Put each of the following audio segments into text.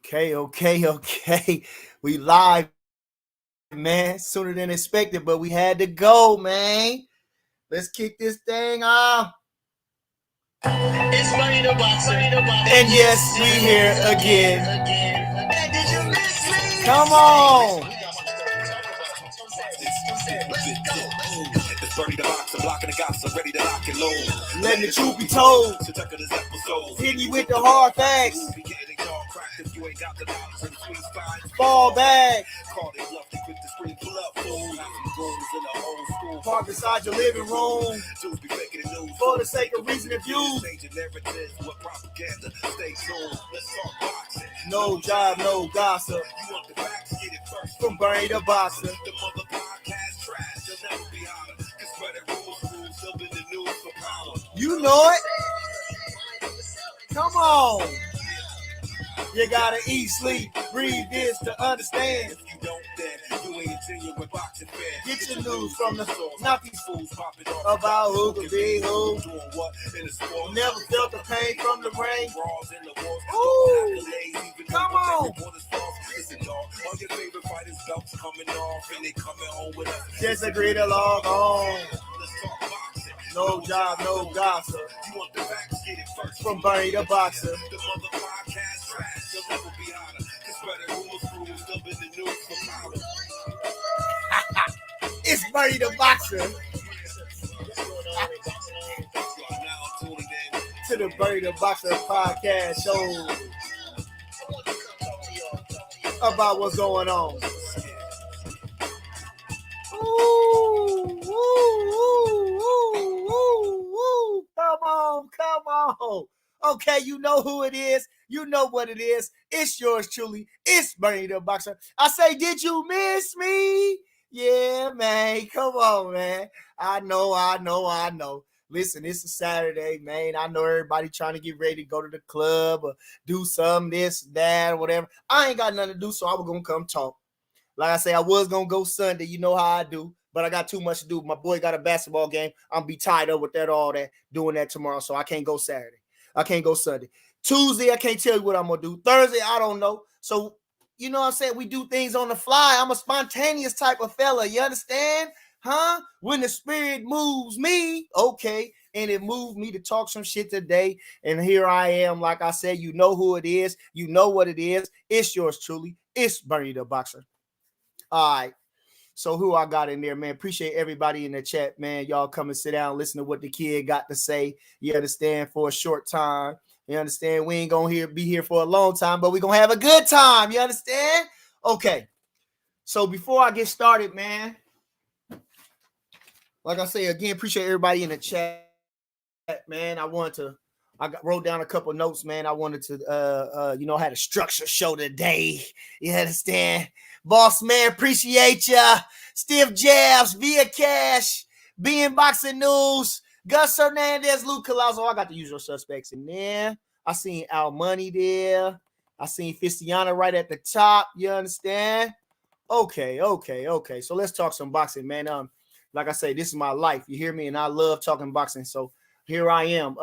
Okay. We live, man. Sooner than expected, but we had to go, man. Let's kick this thing off. It's Money the Boxer. And yes, we here again. Come on. It's Bernie the Boxer, blocking the gossip, ready to lock and load. Letting the truth be told. Hit you with the hard facts. Fall back. Park beside your living room. For the sake of reason and views. No job, no gossip. From Bernie the Boxer. You know it. Come on. You gotta eat, sleep, breathe this to understand. If you don't, then you ain't a genuine boxing fan. Get your news from the source. not these fools popping off about who could be who. Doing what in the sport. Never felt the pain from the rain. Brawls in the wars. Ooh, come on. Listen, dog, all your favorite fighters' belts coming off, and they coming home with us. Disagree to log on. Let's talk boxing. No job, no gossip. You want the facts? Get it first. From Bernie the Boxer. The mother podcast trash. You'll never be hotter. Cause better rules, up in the news for power. It's Bernie the Boxer. To the Bernie the Boxer podcast show about what's going on. Ooh. Come on. Okay, you know who it is. You know what it is. It's yours truly. It's Bernie the Boxer. I say, did you miss me? Yeah, man. Come on, man. I know. Listen, it's a Saturday, man. I know everybody trying to get ready to go to the club or do something, this, that, or whatever. I ain't got nothing to do, so I was going to come talk. Like I say, I was going to go Sunday. You know how I do. But I got too much to do. My boy got a basketball game. I'm going to be tied up with that, all that, doing that tomorrow. So I can't go Saturday. I can't go Sunday. Tuesday, I can't tell you what I'm going to do. Thursday, I don't know. So, you know what I'm saying? We do things on the fly. I'm a spontaneous type of fella. You understand? Huh? When the spirit moves me, okay, and it moved me to talk some shit today, and here I am. Like I said, you know who it is. You know what it is. It's yours truly. It's Bernie the Boxer. All right. So who I got in there, man? Appreciate everybody in the chat, man. Y'all come and sit down, listen to what the kid got to say. You understand? For a short time. You understand? We ain't gonna be here for a long time, but we're gonna have a good time. You understand? Okay. So before I get started, man, like I say again, appreciate everybody in the chat, man. I wrote down a couple notes, man. I wanted to had a structure show today. You understand? Boss man, appreciate ya. Stiff Jabs, Via Cash, Being Boxing News, Gus Hernandez, Luke Collazo. I got the usual suspects in there. I seen Al Money there. I seen Fistiana right at the top. You understand? Okay. So let's talk some boxing, man. Like I say, this is my life. You hear me? And I love talking boxing. So here I am.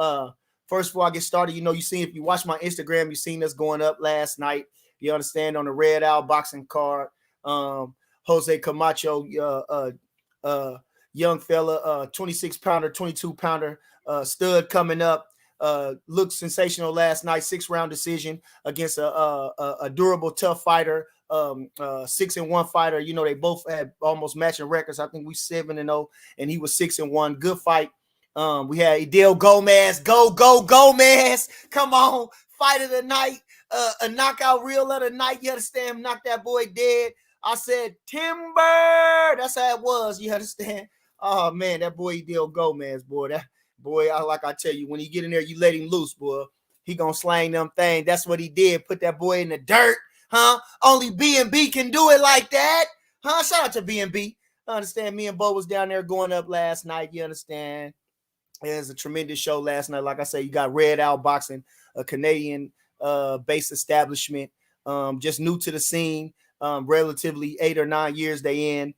First, before I get started, if you watch my Instagram, you seen us going up last night. You understand, on the Red Owl boxing card. Jose Camacho, young fella, 26-pounder, 22-pounder, stud coming up. Looked sensational last night, 6-round decision against a durable, tough fighter, 6-1 fighter. You know, they both had almost matching records. I think we 7-0, and he was 6-1. Good fight. We had Idel Gomez. Go Gomez. Come on. Fight of the night. A knockout reel of the night. You understand? Knocked that boy dead. I said, timber. That's how it was. You understand? Oh, man, that boy Idel Gomez, boy. That boy, I tell you, when he get in there, you let him loose, boy. He gonna slang them things. That's what he did. Put that boy in the dirt. Huh? Only B&B can do it like that. Huh? Shout out to B&B. I understand. Me and Bo was down there going up last night. You understand? It was a tremendous show last night. Like I say, you got Red Owl Boxing, a Canadian based establishment, just new to the scene, relatively 8 or 9 years they in.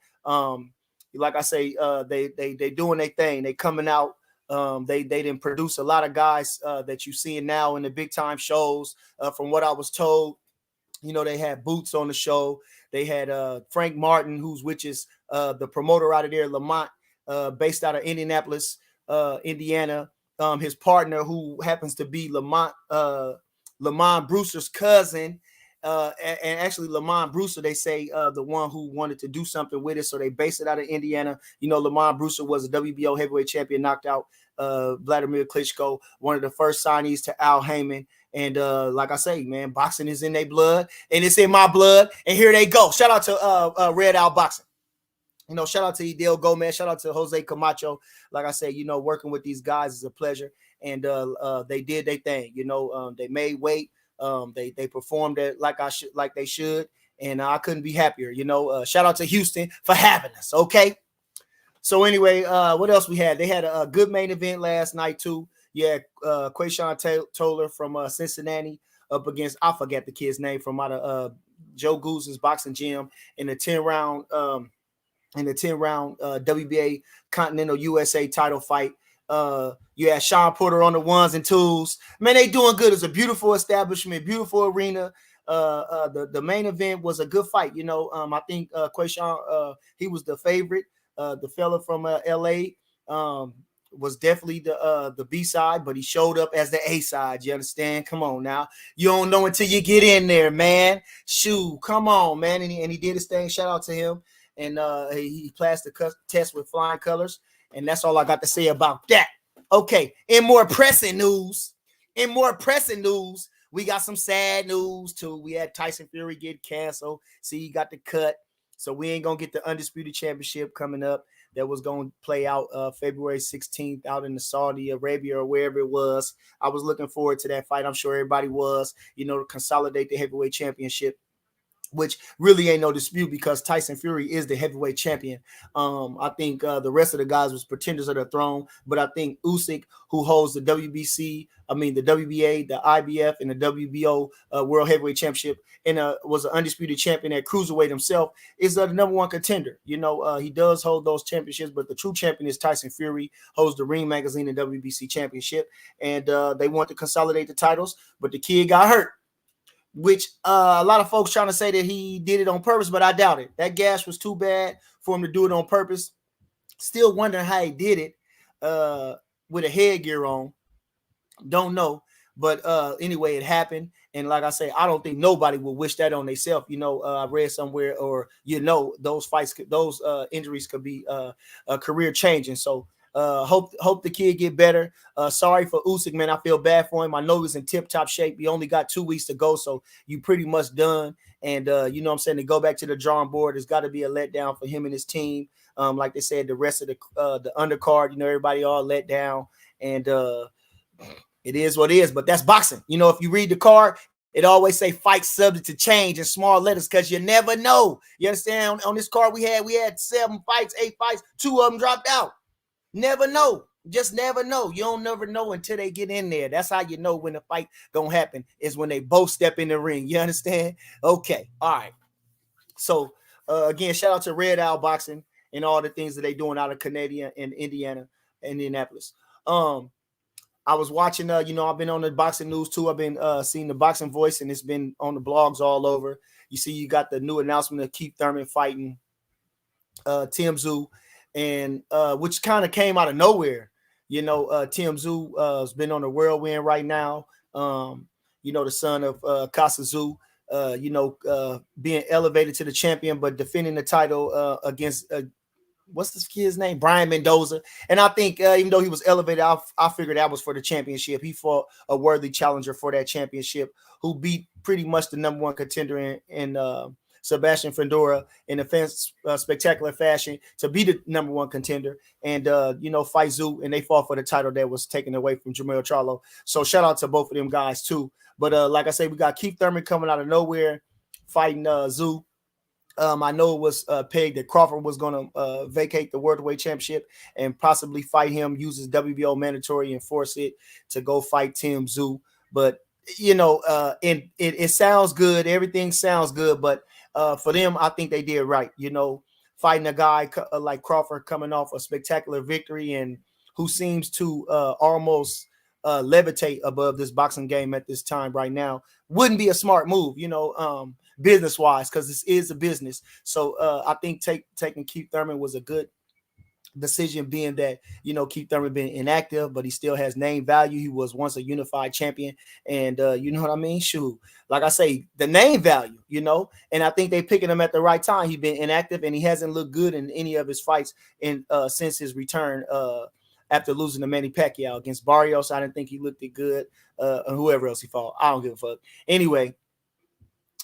Like I say, they doing their thing. They coming out. They didn't produce a lot of guys that you seeing now in the big time shows. From what I was told, You know, they had Boots on the show. They had Frank Martin, which is the promoter out of there, Lamont, based out of Indianapolis, Indiana. His partner, who happens to be Lamont Brewster's cousin, and actually Lamont Brewster, they say the one who wanted to do something with it, so they based it out of Indiana. You know, Lamont Brewster was a WBO heavyweight champion, knocked out Vladimir Klitschko, one of the first signees to Al Heyman. And like I say, man, boxing is in their blood, and it's in my blood. And here they go. Shout out to Red Owl Boxing. You know, shout out to Idel Gomez. Shout out to Jose Camacho. Like I say, you know, working with these guys is a pleasure. And they did their thing. You know, they made weight. They performed it like they should. And I couldn't be happier. You know, shout out to Houston for having us. Okay. So anyway, what else we had? They had a good main event last night too. Yeah, Quayshawn Toller from Cincinnati up against, I forget the kid's name, from out of Joe Goose's boxing gym in the 10-round WBA Continental USA title fight. You had Sean Porter on the ones and twos. Man, they doing good. It's a beautiful establishment, beautiful arena. The main event was a good fight. You know, I think Quayshawn, he was the favorite. The fella from LA was definitely the B side, but he showed up as the A side. You understand? Come on now. You don't know until you get in there, man. Shoot, come on, man. And he did his thing. Shout out to him. And he passed the test with flying colors. And that's all I got to say about that. Okay. In more pressing news, we got some sad news too. We had Tyson Fury get canceled. See, he got the cut. So we ain't going to get the Undisputed Championship coming up. That was going to play out February 16th out in the Saudi Arabia or wherever it was. I was looking forward to that fight. I'm sure everybody was, you know, to consolidate the heavyweight championship, which really ain't no dispute because Tyson Fury is the heavyweight champion. I think the rest of the guys was pretenders of the throne, but I think Usyk, who holds the the WBA, the IBF, and the WBO World Heavyweight Championship, and was an undisputed champion at cruiserweight himself, is the number one contender. You know, he does hold those championships, but the true champion is Tyson Fury, holds the Ring Magazine and WBC championship, and they want to consolidate the titles, but the kid got hurt. Which a lot of folks trying to say that he did it on purpose, but I doubt it. That gash was too bad for him to do it on purpose. Still wondering how he did it with a headgear on. Don't know. But anyway, it happened. And like I say, I don't think nobody will wish that on themselves. You know, I read somewhere, or, you know, those injuries could be career changing. So hope the kid get better. Sorry for Usyk, man. I feel bad for him. I know he's in tip-top shape. He only got 2 weeks to go, so you pretty much done. And you know what I'm saying, to go back to the drawing board, there's got to be a letdown for him and his team. Like they said, the rest of the undercard, you know, everybody all let down. And it is what it is, but that's boxing. You know, if you read the card, it always say fight subject to change in small letters because you never know. You understand? On this card we had 7 fights, 8 fights, 2 of them dropped out. Never know. Just never know. You don't never know until they get in there. That's how you know when the fight gonna happen, is when they both step in the ring. You understand? Okay. All right. So again, shout out to Red Owl Boxing and all the things that they doing out of Canada and Indianapolis. I was watching, you know, I've been on the boxing news too. I've been seeing the Boxing Voice, and it's been on the blogs all over. You see, you got the new announcement of Keith Thurman fighting Tszyu, and which kind of came out of nowhere. You know, Tszyu has been on a whirlwind right now. You know, the son of Kasazu, you know, being elevated to the champion, but defending the title against what's this kid's name? Brian Mendoza. And I think even though he was elevated, I figured that was for the championship. He fought a worthy challenger for that championship, who beat pretty much the number one contender in Sebastian Fendora in a spectacular fashion to be the number one contender and, you know, fight Tszyu, and they fought for the title that was taken away from Jermell Charlo. So shout out to both of them guys too. But like I say, we got Keith Thurman coming out of nowhere fighting Tszyu. I know it was pegged that Crawford was going to vacate the welterweight championship and possibly fight him, use his WBO mandatory and force it to go fight Tszyu. But, you know, it sounds good. Everything sounds good. But for them, I think they did right. You know, fighting a guy like Crawford coming off a spectacular victory and who seems to almost levitate above this boxing game at this time right now wouldn't be a smart move, business wise, because this is a business. So I think taking Keith Thurman was a good decision, being that Keith Thurman been inactive, but he still has name value. He was once a unified champion, and you know what I mean. Shoot, like I say, the name value, and I think they picking him at the right time. He's been inactive, and he hasn't looked good in any of his fights in since his return after losing to Manny Pacquiao against Barrios. I didn't think he looked it good. Whoever else he fought, I don't give a fuck. Anyway,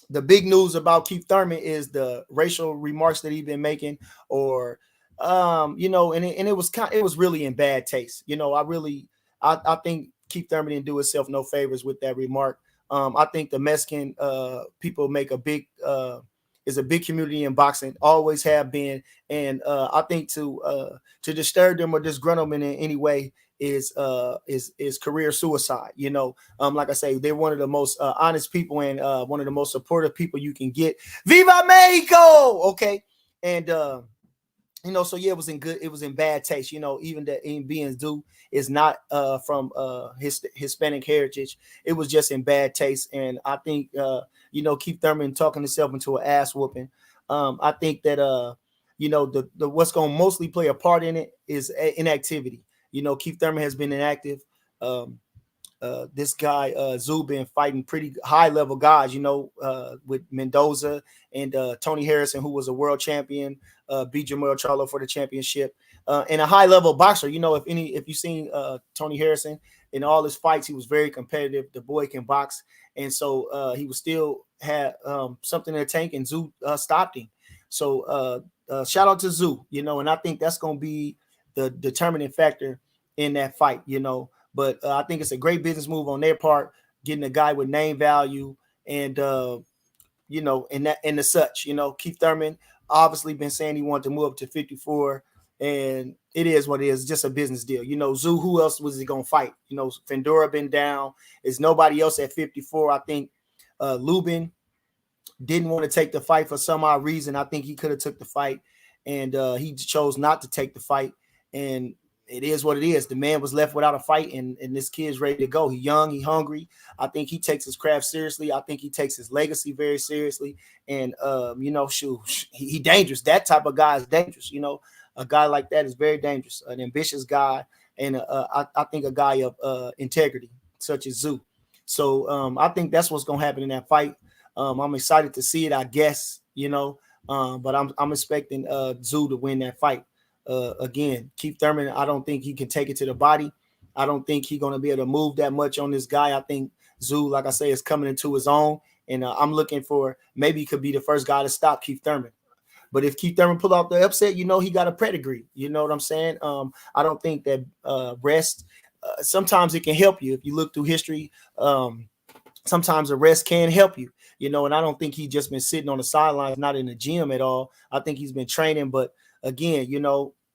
the big news about Keith Thurman is the racial remarks that he's been making, or and it was really in bad taste. I think Keith Thurman didn't do himself no favors with that remark. I think the Mexican people make is a big community in boxing, always have been, and I think to disturb them or disgruntle them in any way is career suicide. Like I say, they're one of the most honest people and one of the most supportive people you can get. Viva Mexico! Okay, and so yeah, it was in bad taste. Even that being Tszyu is not from his Hispanic heritage. It was just in bad taste, and I think Keith Thurman talking himself into an ass whooping. I think that the what's going to mostly play a part in it is inactivity. Keith Thurman has been inactive. This guy Tszyu been fighting pretty high level guys, with Mendoza and Tony Harrison, who was a world champion, beat Jamel Charlo for the championship, and a high level boxer. If you've seen Tony Harrison in all his fights, he was very competitive. The boy can box, and so he was still had something in the tank, and Tszyu stopped him. So shout out to Tszyu, and I think that's going to be the determining factor in that fight, But I think it's a great business move on their part, getting a guy with name value and and the such. Keith Thurman obviously been saying he wanted to move up to 54, and it is what it is, just a business deal. Tszyu, who else was he gonna fight? Fendora been down. There's nobody else at 54. I think Lubin didn't want to take the fight for some odd reason. I think he could have took the fight, and he chose not to take the fight. And it is what it is. The man was left without a fight, and this kid's ready to go. He's young, he's hungry. I think he takes his craft seriously. I think he takes his legacy very seriously. And he dangerous. That type of guy is dangerous. A guy like that is very dangerous. An ambitious guy, and I think a guy of integrity, such as Tszyu. So I think that's what's gonna happen in that fight. I'm excited to see it, I guess. But I'm expecting Tszyu to win that fight. Again, Keith Thurman, I don't think he can take it to the body. I don't think he's going to be able to move that much on this guy. I think Tszyu, like I say, is coming into his own, and I'm looking for maybe he could be the first guy to stop Keith Thurman. But if Keith Thurman pull out the upset, he got a pedigree. You know what I'm saying? I don't think that rest. Sometimes it can help you if you look through history. Sometimes a rest can help you. And I don't think he's just been sitting on the sidelines, not in the gym at all. I think he's been training, but again,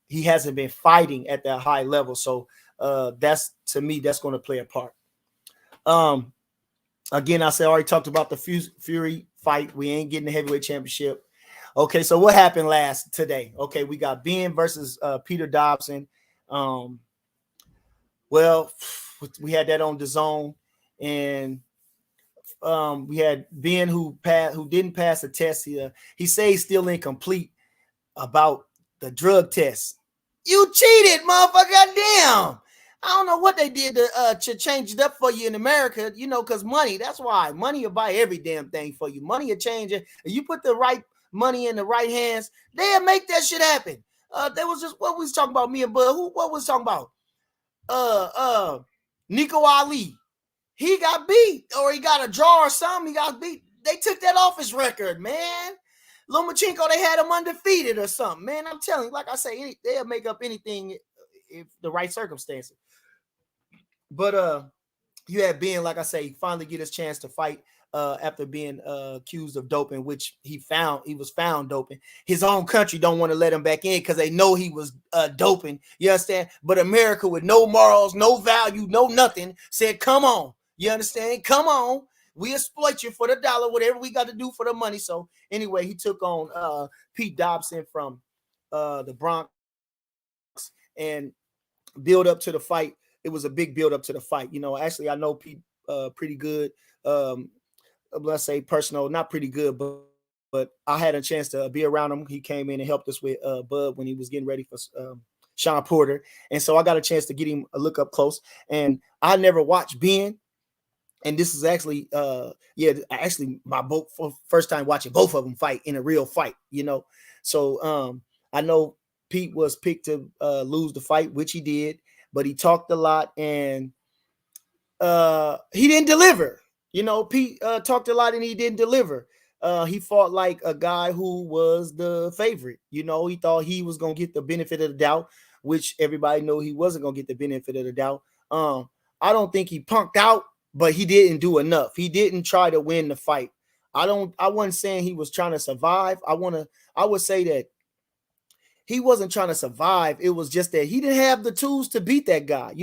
he hasn't been fighting at that high level. So that's, to me, that's going to play a part. Again, I already talked about the Fury fight. We ain't getting the heavyweight championship. Okay, so what happened today? Okay, we got Benn versus Peter Dobson. Well, we had that on DAZN, and we had Benn who didn't pass a test. He says he's still incomplete about the drug test. You cheated, motherfucker. Damn. I don't know what they did to change it up for you in America, because money, that's why. Money will buy every damn thing for you. Money will change it. If you put the right money in the right hands, they'll make that shit happen. There was just, what we was talking about, me and Bud, what was talking about? Nico Ali. He got beat, or he got a draw or something. He got beat. They took that off his record, man. Lomachenko, they had him undefeated or something, man. I'm telling you, like I say, they'll make up anything if the right circumstances. But you had Benn, like I say, finally get his chance to fight after being accused of doping, which he was found doping. His own country don't want to let him back in because they know he was doping. You understand? But America, with no morals, no value, no nothing, said, come on. You understand? Come on. We exploit you for the dollar, whatever we got to do for the money. So anyway, he took on Pete Dobson from the Bronx and build up to the fight. it was a big build up to the fight. Actually, I know Pete pretty good. Um, let's say personal, not pretty good, but I had a chance to be around him. He came in and helped us with Bud when he was getting ready for Sean Porter, and so I got a chance to get him a look up close. And I never watched Ben, and this is actually actually my first time watching both of them fight in a real fight. So I know Pete was picked to lose the fight, which he did, but he talked a lot and he didn't deliver. Pete talked a lot and he didn't deliver. He fought like a guy who was the favorite. He thought he was gonna get the benefit of the doubt, which everybody knew he wasn't gonna get the benefit of the doubt. I don't think he punked out, but he didn't do enough. He didn't try to win the fight. I wasn't saying he was trying to survive. I would say that he wasn't trying to survive. It was just that he didn't have the tools to beat that guy.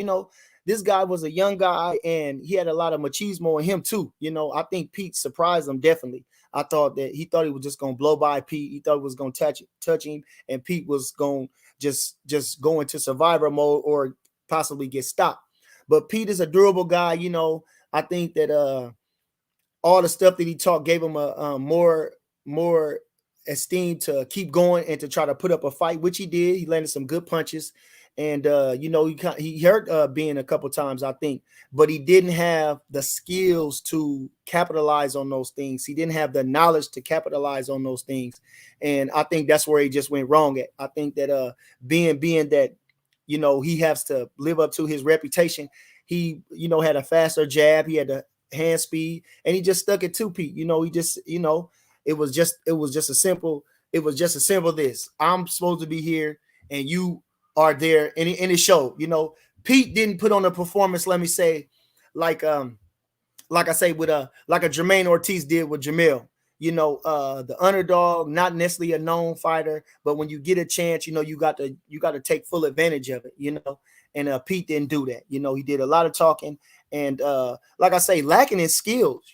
This guy was a young guy and he had a lot of machismo in him too. I think Pete surprised him definitely. I thought that he thought he was just going to blow by Pete. He thought he was going to touch him, and Pete was going to just go into survivor mode or possibly get stopped. But Pete is a durable guy. I think that all the stuff that he taught gave him a more esteem to keep going and to try to put up a fight, which he did. He landed some good punches. And, he hurt Ben a couple times, I think, but he didn't have the skills to capitalize on those things. He didn't have the knowledge to capitalize on those things. And I think that's where he just went wrong at. I think that being that, he has to live up to his reputation. He, had a faster jab. He had the hand speed and he just stuck it to Pete. He just, it was just a simple this. I'm supposed to be here and you are there in it showed. Pete didn't put on a performance, let me say, like I say with like a Jermaine Ortiz did with Jamil. The underdog, not necessarily a known fighter, but when you get a chance, you got to take full advantage of it, and Pete didn't do that. He did a lot of talking and like I say, lacking in skills.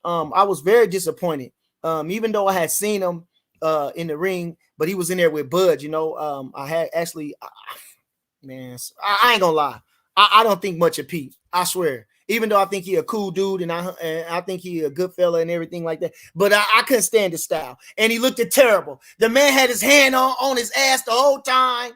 I was very disappointed. Even though I had seen him in the ring, but he was in there with Bud. I had actually, man, I ain't gonna lie. I don't think much of Pete. I swear. Even though I think he a cool dude and I think he a good fella and everything like that, but I couldn't stand his style. And he looked terrible. The man had his hand on his ass the whole time.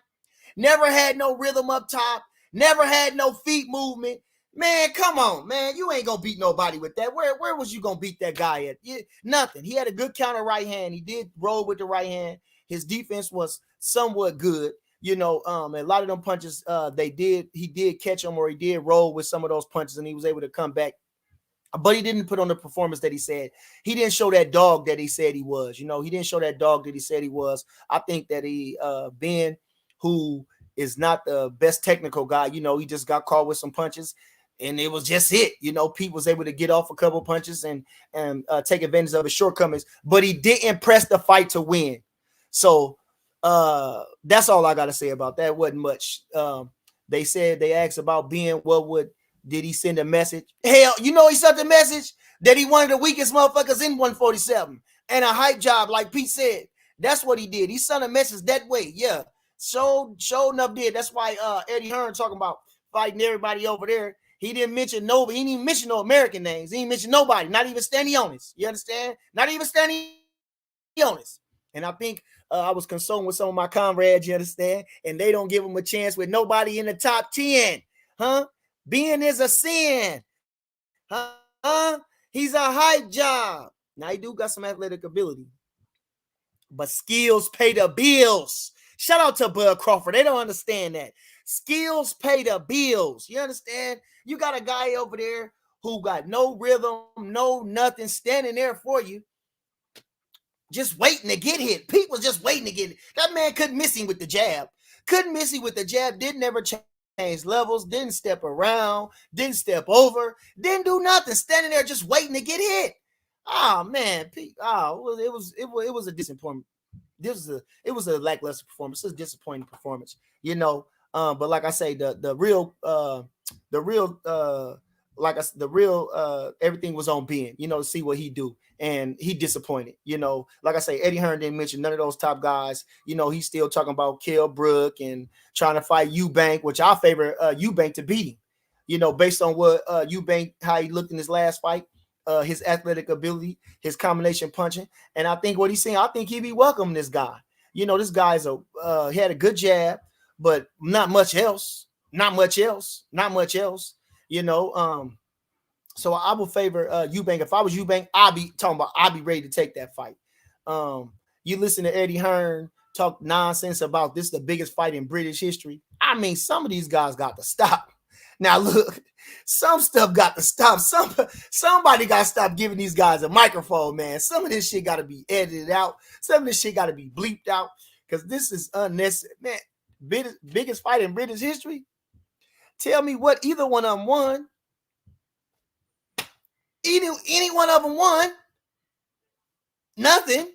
Never had no rhythm up top. Never had no feet movement. Man, come on, man. You ain't gonna beat nobody with that. Where was you gonna beat that guy at? Nothing. He had a good counter right hand. He did roll with the right hand. His defense was somewhat good. A lot of them punches, he did catch them or he did roll with some of those punches and he was able to come back. But he didn't put on the performance that he said. He didn't show that dog that he said he was. He didn't show that dog that he said he was. I think that Ben, who is not the best technical guy, he just got caught with some punches. And it was just it. Pete was able to get off a couple punches and take advantage of his shortcomings, but he didn't press the fight to win. So that's all I got to say about that. Wasn't much. They asked about Ben, did he send a message? Hell, he sent the message that he one of the weakest motherfuckers in 147 and a hype job, like Pete said. That's what he did. He sent a message that way. Yeah. Showed enough did. That's why Eddie Hearn talking about fighting everybody over there. He didn't mention nobody. He didn't even mention no American names. He didn't mention nobody. Not even Stanionis. You understand? Not even Stanionis. And I think I was consulting with some of my comrades, you understand? And they don't give him a chance with nobody in the top 10. Huh? Being is a sin. Huh? He's a hype job. Now, he do got some athletic ability. But skills pay the bills. Shout out to Bud Crawford. They don't understand that. Skills pay the bills. You understand? You got a guy over there who got no rhythm, no nothing, standing there for you, just waiting to get hit. Pete was just waiting to get hit. That man couldn't miss him with the jab. Didn't ever change levels, didn't step around, didn't step over, didn't do nothing, standing there just waiting to get hit. Oh man, Pete. Oh, it was a disappointment. It was a lackluster performance. It was a disappointing performance, But like I say, the real like I said, the real everything was on Ben, you know, to see what he do. And he disappointed, you know. Like I say, Eddie Hearn didn't mention none of those top guys. You know, he's still talking about Kell Brook and trying to fight Eubank, which I favor Eubank to beat him. You know, based on what Eubank, how he looked in his last fight, his athletic ability, his combination punching. And I think what he's saying, I think he'd be welcoming this guy. You know, this guy's he had a good jab, but not much else. Not much else. Not much else. You know, so I would favor Eubank. If I was Eubank, I'd be ready to take that fight. You listen to Eddie Hearn talk nonsense about this, the biggest fight in British history. I mean, some of these guys got to stop. Now look, some stuff got to stop. Somebody got to stop giving these guys a microphone, man. Some of this shit got to be edited out. Some of this shit got to be bleeped out because this is unnecessary, man. Biggest fight in British history. Tell me what either one of them won. Any one of them won. Nothing.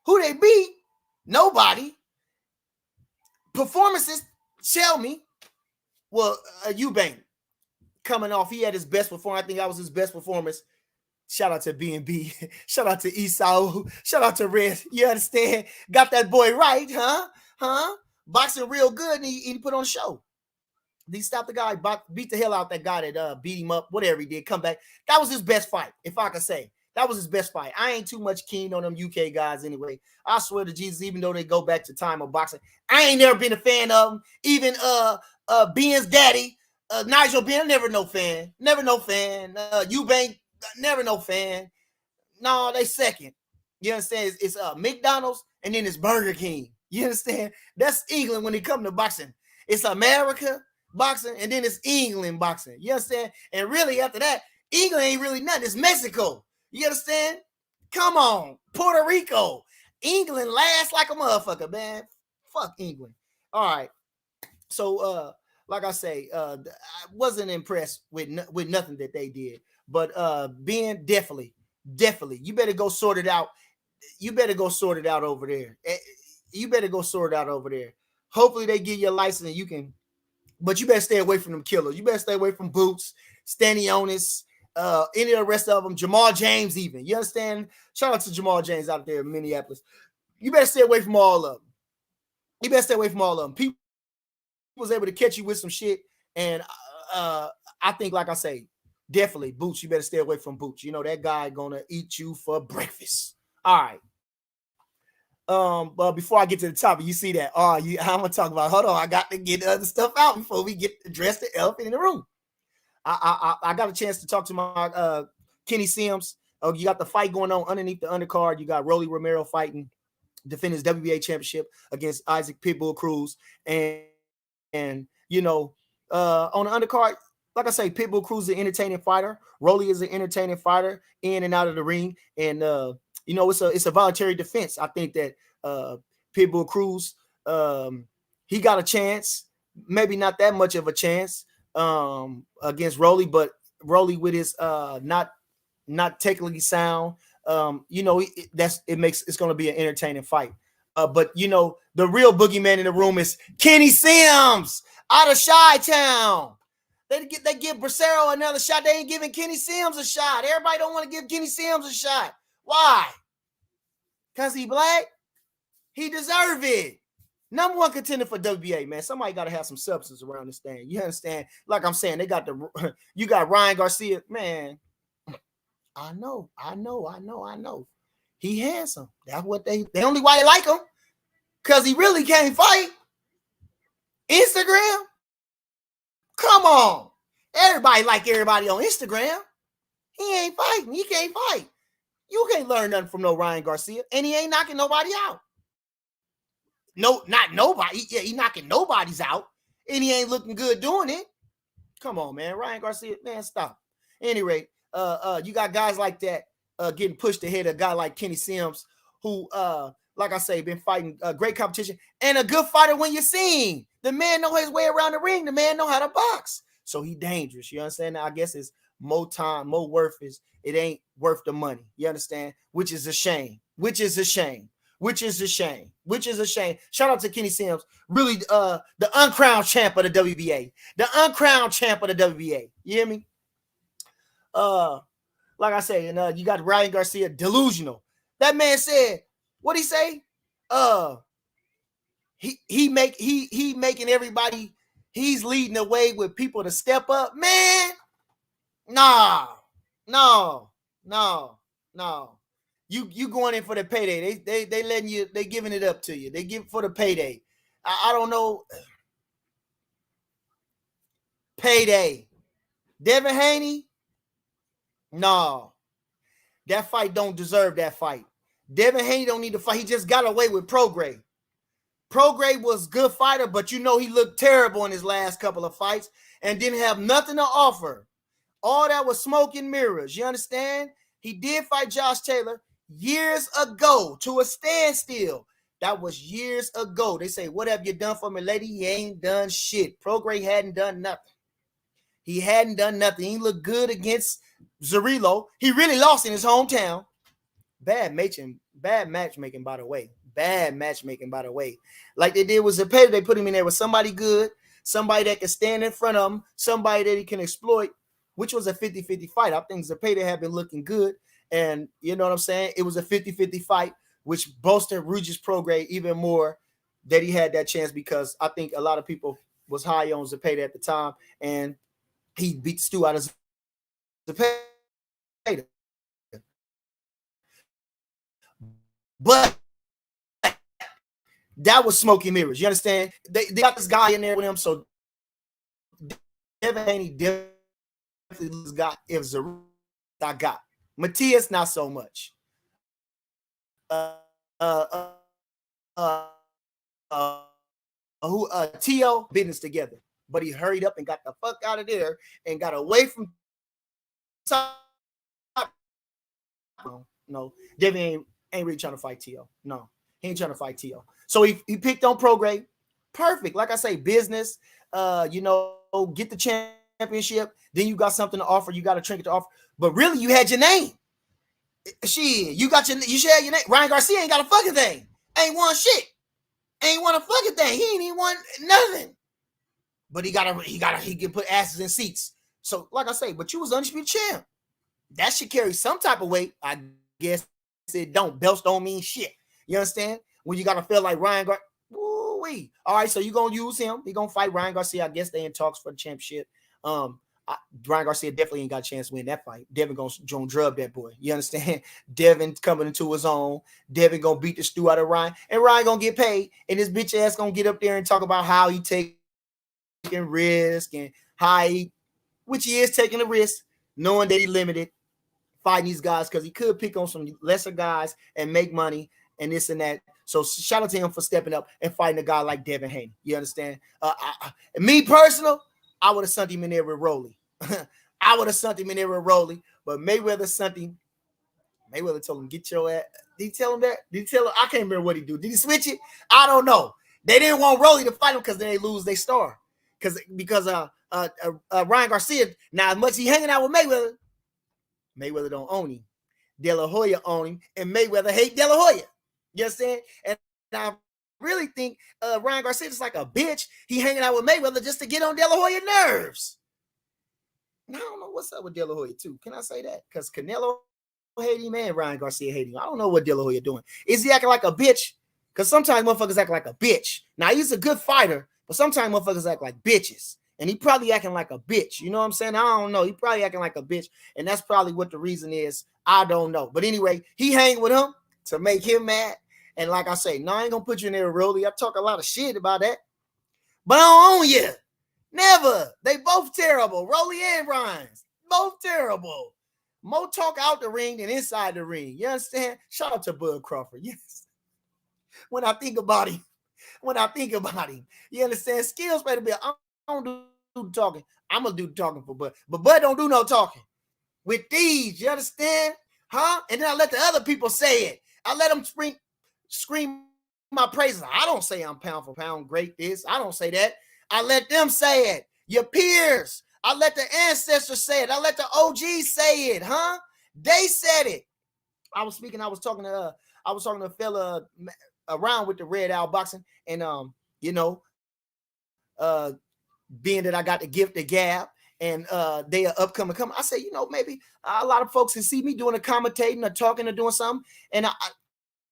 Who they beat? Nobody. Performances, tell me. Well, Eubank coming off, he had his best performance. I think that was his best performance. Shout out to B&B. Shout out to Esau. Shout out to Red. You understand? Got that boy right, huh? Boxing real good, and he put on a show. He stopped the guy, beat the hell out that guy that beat him up, whatever he did, come back. That was his best fight, if I could say. That was his best fight. I ain't too much keen on them UK guys anyway. I swear to Jesus, even though they go back to time of boxing, I ain't never been a fan of them. Even Benn's daddy, Nigel Benn, never no fan. Eubank, never no fan. No, they second. You understand? It's McDonald's and then it's Burger King. You understand? That's England when it comes to boxing. It's America boxing, and then it's England boxing. You understand? And really, after that, England ain't really nothing. It's Mexico. You understand? Come on. Puerto Rico. England last like a motherfucker, man. Fuck England. All right. So, like I say, I wasn't impressed with nothing that they did. But Ben, definitely. You better go sort it out. You better go sort it out over there. Hopefully they give you a license and you can. But you better stay away from them killers. You better stay away from Boots, Stanionis, any of the rest of them, Jamal James even. You understand? Shout out to Jamal James out there in Minneapolis. You better stay away from all of them. People was able to catch you with some shit. And I think, like I say, definitely Boots, you better stay away from Boots. You know, that guy gonna eat you for breakfast. All right. But before I get to the topic, you see that. I'm gonna talk about. Hold on, I got to get the other stuff out before we get to address the elephant in the room. I got a chance to talk to my Kenny Sims. Oh, you got the fight going on underneath the undercard. You got Rolly Romero fighting, defending his WBA championship against Isaac Pitbull Cruz, and you know, on the undercard, like I say, Pitbull Cruz is an entertaining fighter. Rolly is an entertaining fighter in and out of the ring, and you know, it's a voluntary defense. I think that Pitbull Cruz, he got a chance, maybe not that much of a chance against Rolly, but Rolly with his not technically sound, you know, it's going to be an entertaining fight. But you know, the real boogeyman in the room is Kenny Sims out of Chi-Town. They give Bracero another shot. They ain't giving Kenny Sims a shot. Everybody don't want to give Kenny Sims a shot. Why? Because he black? He deserve it. Number one contender for WBA, man. Somebody got to have some substance around this thing. You understand? Like I'm saying, you got Ryan Garcia. Man, I know. He handsome. That's what they only why they like him. Because he really can't fight. Instagram? Come on. Everybody like everybody on Instagram. He ain't fighting. He can't fight. You can't learn nothing from no Ryan Garcia. And he ain't knocking nobody out. No, not nobody. Yeah, he knocking nobody's out. And he ain't looking good doing it. Come on, man. Ryan Garcia, man, stop. Anyway, you got guys like that getting pushed ahead of a guy like Kenny Sims, who, like I say, been fighting great competition and a good fighter when you see him. The man know his way around the ring. The man know how to box. So he dangerous. You understand? Now, I guess it's more time, more worth is it ain't worth the money. You understand? Which is a shame. Shout out to Kenny Sims, really the uncrowned champ of the WBA. You hear me? Like I say, and you got Ryan Garcia, delusional. That man said, what he say? He making everybody. He's leading the way with people to step up. Man, nah, no, no, no. You going in for the payday. They letting you. They giving it up to you. They give for the payday. I don't know. Payday. Devin Haney. No, that fight don't deserve that fight. Devin Haney don't need to fight. He just got away with Prograis. Prograis was a good fighter, but you know he looked terrible in his last couple of fights and didn't have nothing to offer. All that was smoke and mirrors. You understand? He did fight Josh Taylor years ago to a standstill. That was years ago. They say, what have you done for me, lady? He ain't done shit. Prograis hadn't done nothing. He hadn't done nothing. He looked good against Zerillo. He really lost in his hometown. Bad matchmaking, by the way. Bad matchmaking, by the way. Like they did with Zepeda, they put him in there with somebody good, somebody that can stand in front of him, somebody that he can exploit, which was a 50-50 fight. I think Zepeda had been looking good, and you know what I'm saying? It was a 50-50 fight, which boasted Regis Prograis even more that he had that chance because I think a lot of people was high on Zepeda at the time, and he beat Tszyu out of Zepeda. But that was smoky mirrors. You understand? They got this guy in there with him, so Devin Haney definitely got if Zerillo I got. Matias, not so much. Tszyu business together, but he hurried up and got the fuck out of there and got away from top. No, Devin ain't really trying to fight Tszyu. No, he ain't trying to fight Tszyu. So he picked on Prograis. Perfect. Like I say, business. Get the championship. Then you got something to offer. You got a trinket to offer. But really, you had your name. Shit, you should have your name. Ryan Garcia ain't got a fucking thing. Ain't won shit. Ain't won a fucking thing. He ain't even won nothing. But he can put asses in seats. So, like I say, but you was undisputed champ. That should carry some type of weight. I guess it don't. Belts don't mean shit. You understand? When you gotta feel like Ryan Garcia. Woo-wee. All right, so you're gonna use him. He gonna fight Ryan Garcia. I guess they in talks for the championship. Ryan Garcia definitely ain't got a chance to win that fight. Devin gonna drug that boy. You understand? Devin coming into his own. Devin gonna beat the stew out of Ryan, and Ryan gonna get paid. And this bitch ass gonna get up there and talk about how he taking risk and how which he is taking a risk, knowing that he limited fighting these guys because he could pick on some lesser guys and make money and this and that. So shout out to him for stepping up and fighting a guy like Devin Haney. You understand? Me personal, I would have sent him in there with Rolly. I would have sent him in there with Rolly, but Mayweather sent him. Mayweather told him, get your ass. Did he tell him that? Did he tell him? I can't remember what he do. Did he switch it? I don't know. They didn't want Rolly to fight him because then they lose their star. Because Ryan Garcia, now as much as he hanging out with Mayweather don't own him. De La Hoya own him, and Mayweather hate De La Hoya. You understand? And I really think Ryan Garcia is like a bitch. He hanging out with Mayweather just to get on De La Hoya nerves. And I don't know what's up with De La Hoya too. Can I say that? Because Canelo hate him and Ryan Garcia hate him. I don't know what De La Hoya doing. Is he acting like a bitch? Because sometimes motherfuckers act like a bitch. Now he's a good fighter, but sometimes motherfuckers act like bitches. And he probably acting like a bitch. You know what I'm saying? I don't know. He probably acting like a bitch. And that's probably what the reason is. I don't know. But anyway, he hang with him to make him mad. And like I say, no, I ain't going to put you in there, Rolly. I talk a lot of shit about that. But I don't own you. Never. They both terrible. Rolly and Ryan's. Both terrible. More talk out the ring than inside the ring. You understand? Shout out to Bud Crawford. Yes. When I think about him. You understand? Skills better be. I don't do the talking. I'm going to do the talking for Bud. But Bud don't do no talking. With these, you understand? Huh? And then I let the other people say it. I let them scream my praises. I don't say I'm pound for pound great this. I don't say that. I let them say it. Your peers. I let the ancestors say it. I let the OGs say it, huh? They said it. I was talking to a fella around with the Red Owl boxing, and being that I got the gift of gab, and they are upcoming. I said, you know, maybe a lot of folks can see me doing a commentating or talking or doing something, and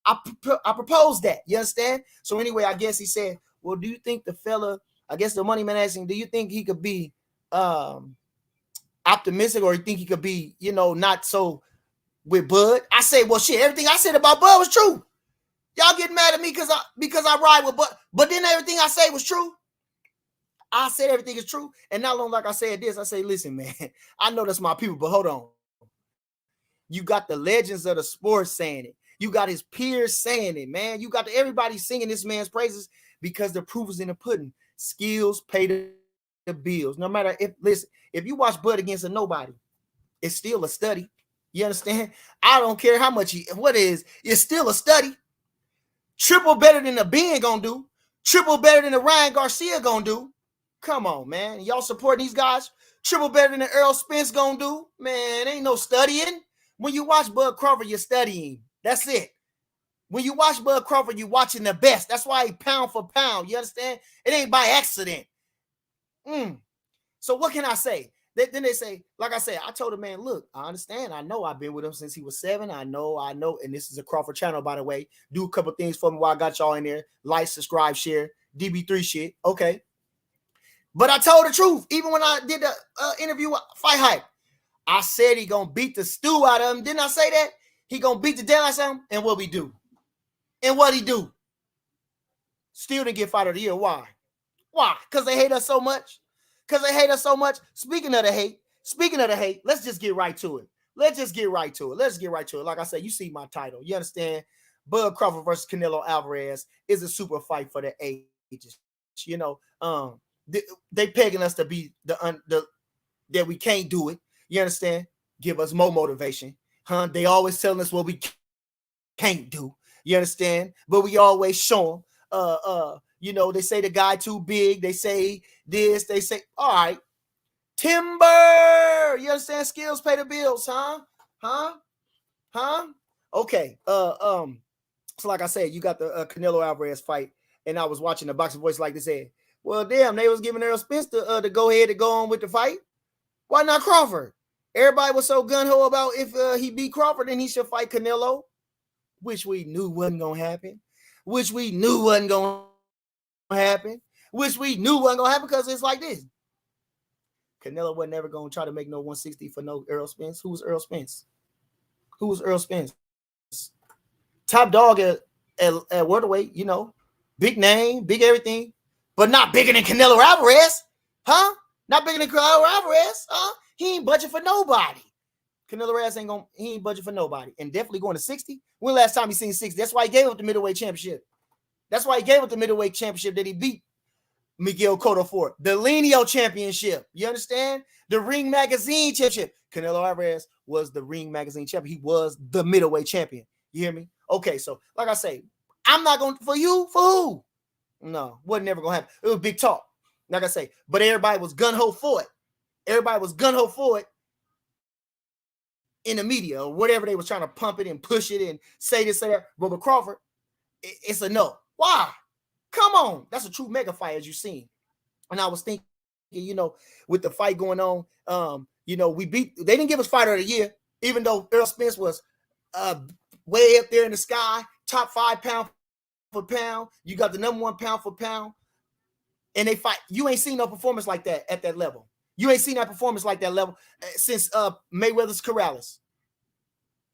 I proposed that. You understand? So anyway, I guess he said, well, do you think the fella, I guess the money man asking, do you think he could be optimistic, or you think he could be, you know, not so with Bud? I say, well, shit, everything I said about Bud was true. Y'all get mad at me because I ride with Bud, but then everything I say was true. I said everything is true, and not long like I said this, I say, listen, man, I know that's my people, but hold on. You got the legends of the sport saying it. You got his peers saying it, man. You got everybody singing this man's praises because the proof is in the pudding. Skills pay the bills. No matter if you watch Bud against a nobody, it's still a study. You understand? I don't care how much it's still a study. Triple better than the Benn gonna do. Triple better than the Ryan Garcia gonna do. Come on, man. Y'all supporting these guys? Triple better than the Errol Spence gonna do? Man, ain't no studying. When you watch Bud Crawford, you're studying. That's it. When you watch Bud Crawford, you're watching the best. That's why he pound for pound. You understand? It ain't by accident. So what can I say? Then they say, like I said, I told the man, look, I understand. I know I've been with him since he was 7. I know. And this is a Crawford channel, by the way. Do a couple things for me while I got y'all in there. Like, subscribe, share, DB3 shit. Okay. But I told the truth. Even when I did the interview with Fight Hype, I said he gonna beat the stew out of him. Didn't I say that? He gonna beat the daylights out of him. And what we do? And what he do? Still didn't get Fighter of the Year. Why? Why? Because they hate us so much? Because they hate us so much? Speaking of the hate, let's just get right to it. Like I said, you see my title. You understand? Bud Crawford versus Canelo Alvarez is a super fight for the ages. You know, they pegging us to be the that we can't do it. You understand? Give us more motivation. Huh? They always telling us what we can't do. You understand? But we always show them. You know, they say the guy too big. They say this. They say, all right, timber. You understand? Skills pay the bills, huh? Okay. So like I said, you got the Canelo Alvarez fight, and I was watching the Boxing Voice like they said, well, damn, they was giving Errol Spence the go ahead to go on with the fight. Why not Crawford? Everybody was so gun-ho about if he beat Crawford, then he should fight Canelo, which we knew wasn't going to happen. Which we knew wasn't going to happen because it's like this. Canelo wasn't ever going to try to make no 160 for no Errol Spence. Who was Errol Spence? Top dog at welterweight, you know. Big name, big everything, but not bigger than Canelo Alvarez. Huh? Not bigger than Canelo Alvarez. Huh? He ain't budget for nobody. Canelo Alvarez he ain't budget for nobody. And definitely going to 60. When last time he seen 60? That's why he gave up the middleweight championship. That he beat Miguel Cotto for. The Lenio championship. You understand? The Ring Magazine championship. Canelo Alvarez was the Ring Magazine champion. He was the middleweight champion. You hear me? Okay, so like I say, I'm not going for you. For who? No, wasn't never going to happen. It was big talk. Like I say, but everybody was gun-ho for it. In the media or whatever they was trying to pump it and push it and say this, say that. But with Crawford, it's a no. Why? Come on. That's a true mega fight as you've seen. And I was thinking, you know, with the fight going on, you know, they didn't give us Fighter of the Year, even though Errol Spence was way up there in the sky, top 5 pound for pound. You got the number 1 pound for pound. And they fight. You ain't seen no performance like that at that level. You ain't seen that performance like that level since Mayweather's Corrales.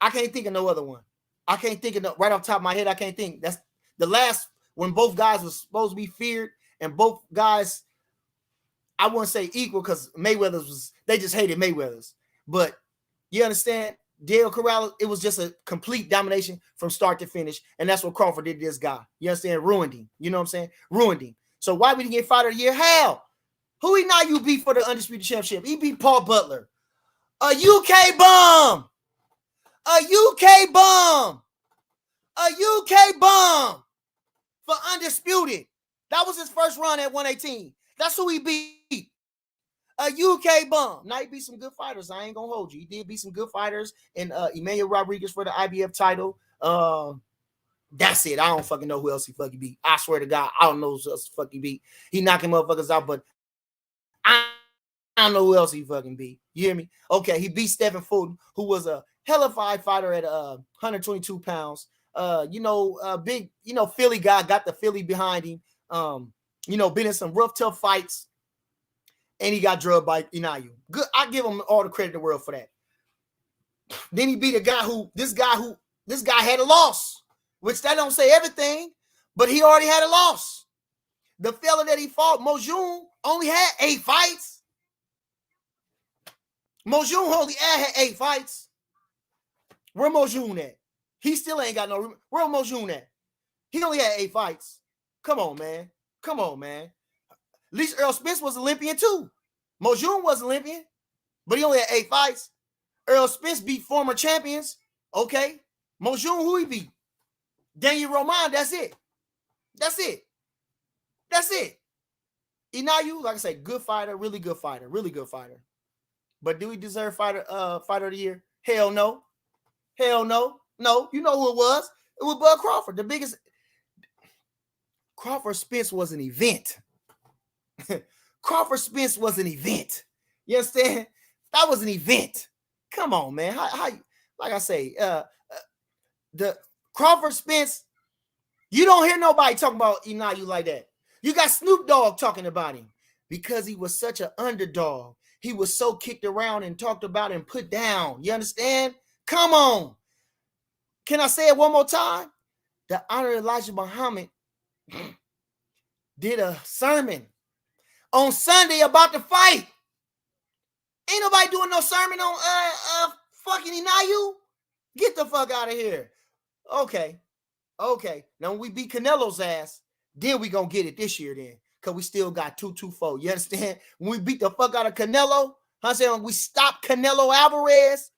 I can't think of no other one. I can't think of right off the top of my head. I can't think. That's the last when both guys was supposed to be feared and both guys, I wouldn't say equal because they just hated Mayweather's. But you understand, Diego Corrales, it was just a complete domination from start to finish. And that's what Crawford did to this guy. You understand? Ruined him. You know what I'm saying? Ruined him. So why would he get Fighter of the Year? Hell, who he not you beat for the Undisputed Championship? He beat Paul Butler. A UK bum. For Undisputed. That was his first run at 118. That's who he beat. A UK bum. Now he beat some good fighters. I ain't gonna hold you. He did beat some good fighters. And Emmanuel Rodriguez for the IBF title. That's it. I don't fucking know who else he fucking beat. I swear to God, I don't know who else he fucking beat. He knocking motherfuckers out, but I don't know who else he fucking beat. You hear me? Okay, he beat Stephen Fulton, who was a hella fighter at 122 pounds. Big, Philly guy, got the Philly behind him. Been in some rough, tough fights, and he got drugged by Inayu. Good, I give him all the credit in the world for that. Then he beat a guy this guy had a loss, which that don't say everything, but he already had a loss. The fella that he fought, Mojun, only had 8 fights. Mojun only had 8 fights. Where Mojun at? He still ain't got no. Where Mojun at? He only had 8 fights. Come on, man. At least Earl Spence was Olympian too. Mojun was Olympian, but he only had 8 fights. Earl Spence beat former champions. Okay. Mojun, who he beat? Daniel Roman, that's it. Inayu, like I said, good fighter, really good fighter. But do he deserve fighter of the year? Hell no. No, you know who it was? It was Bud Crawford. The biggest. Crawford Spence was an event. Crawford Spence was an event. You understand? That was an event. Come on, man. How like I say, the Crawford Spence, you don't hear nobody talking about Inayu like that. You got Snoop Dogg talking about him because he was such an underdog. He was so kicked around and talked about and put down. You understand? Come on. Can I say it one more time? The Honorable Elijah Muhammad did a sermon on Sunday about the fight. Ain't nobody doing no sermon on fucking Inayu. Get the fuck out of here. Okay. Now when we beat Canelo's ass, then we gonna get it this year then. Because we still got 2-2-4. You understand? When we beat the fuck out of Canelo, I'm saying when we stop Canelo Alvarez,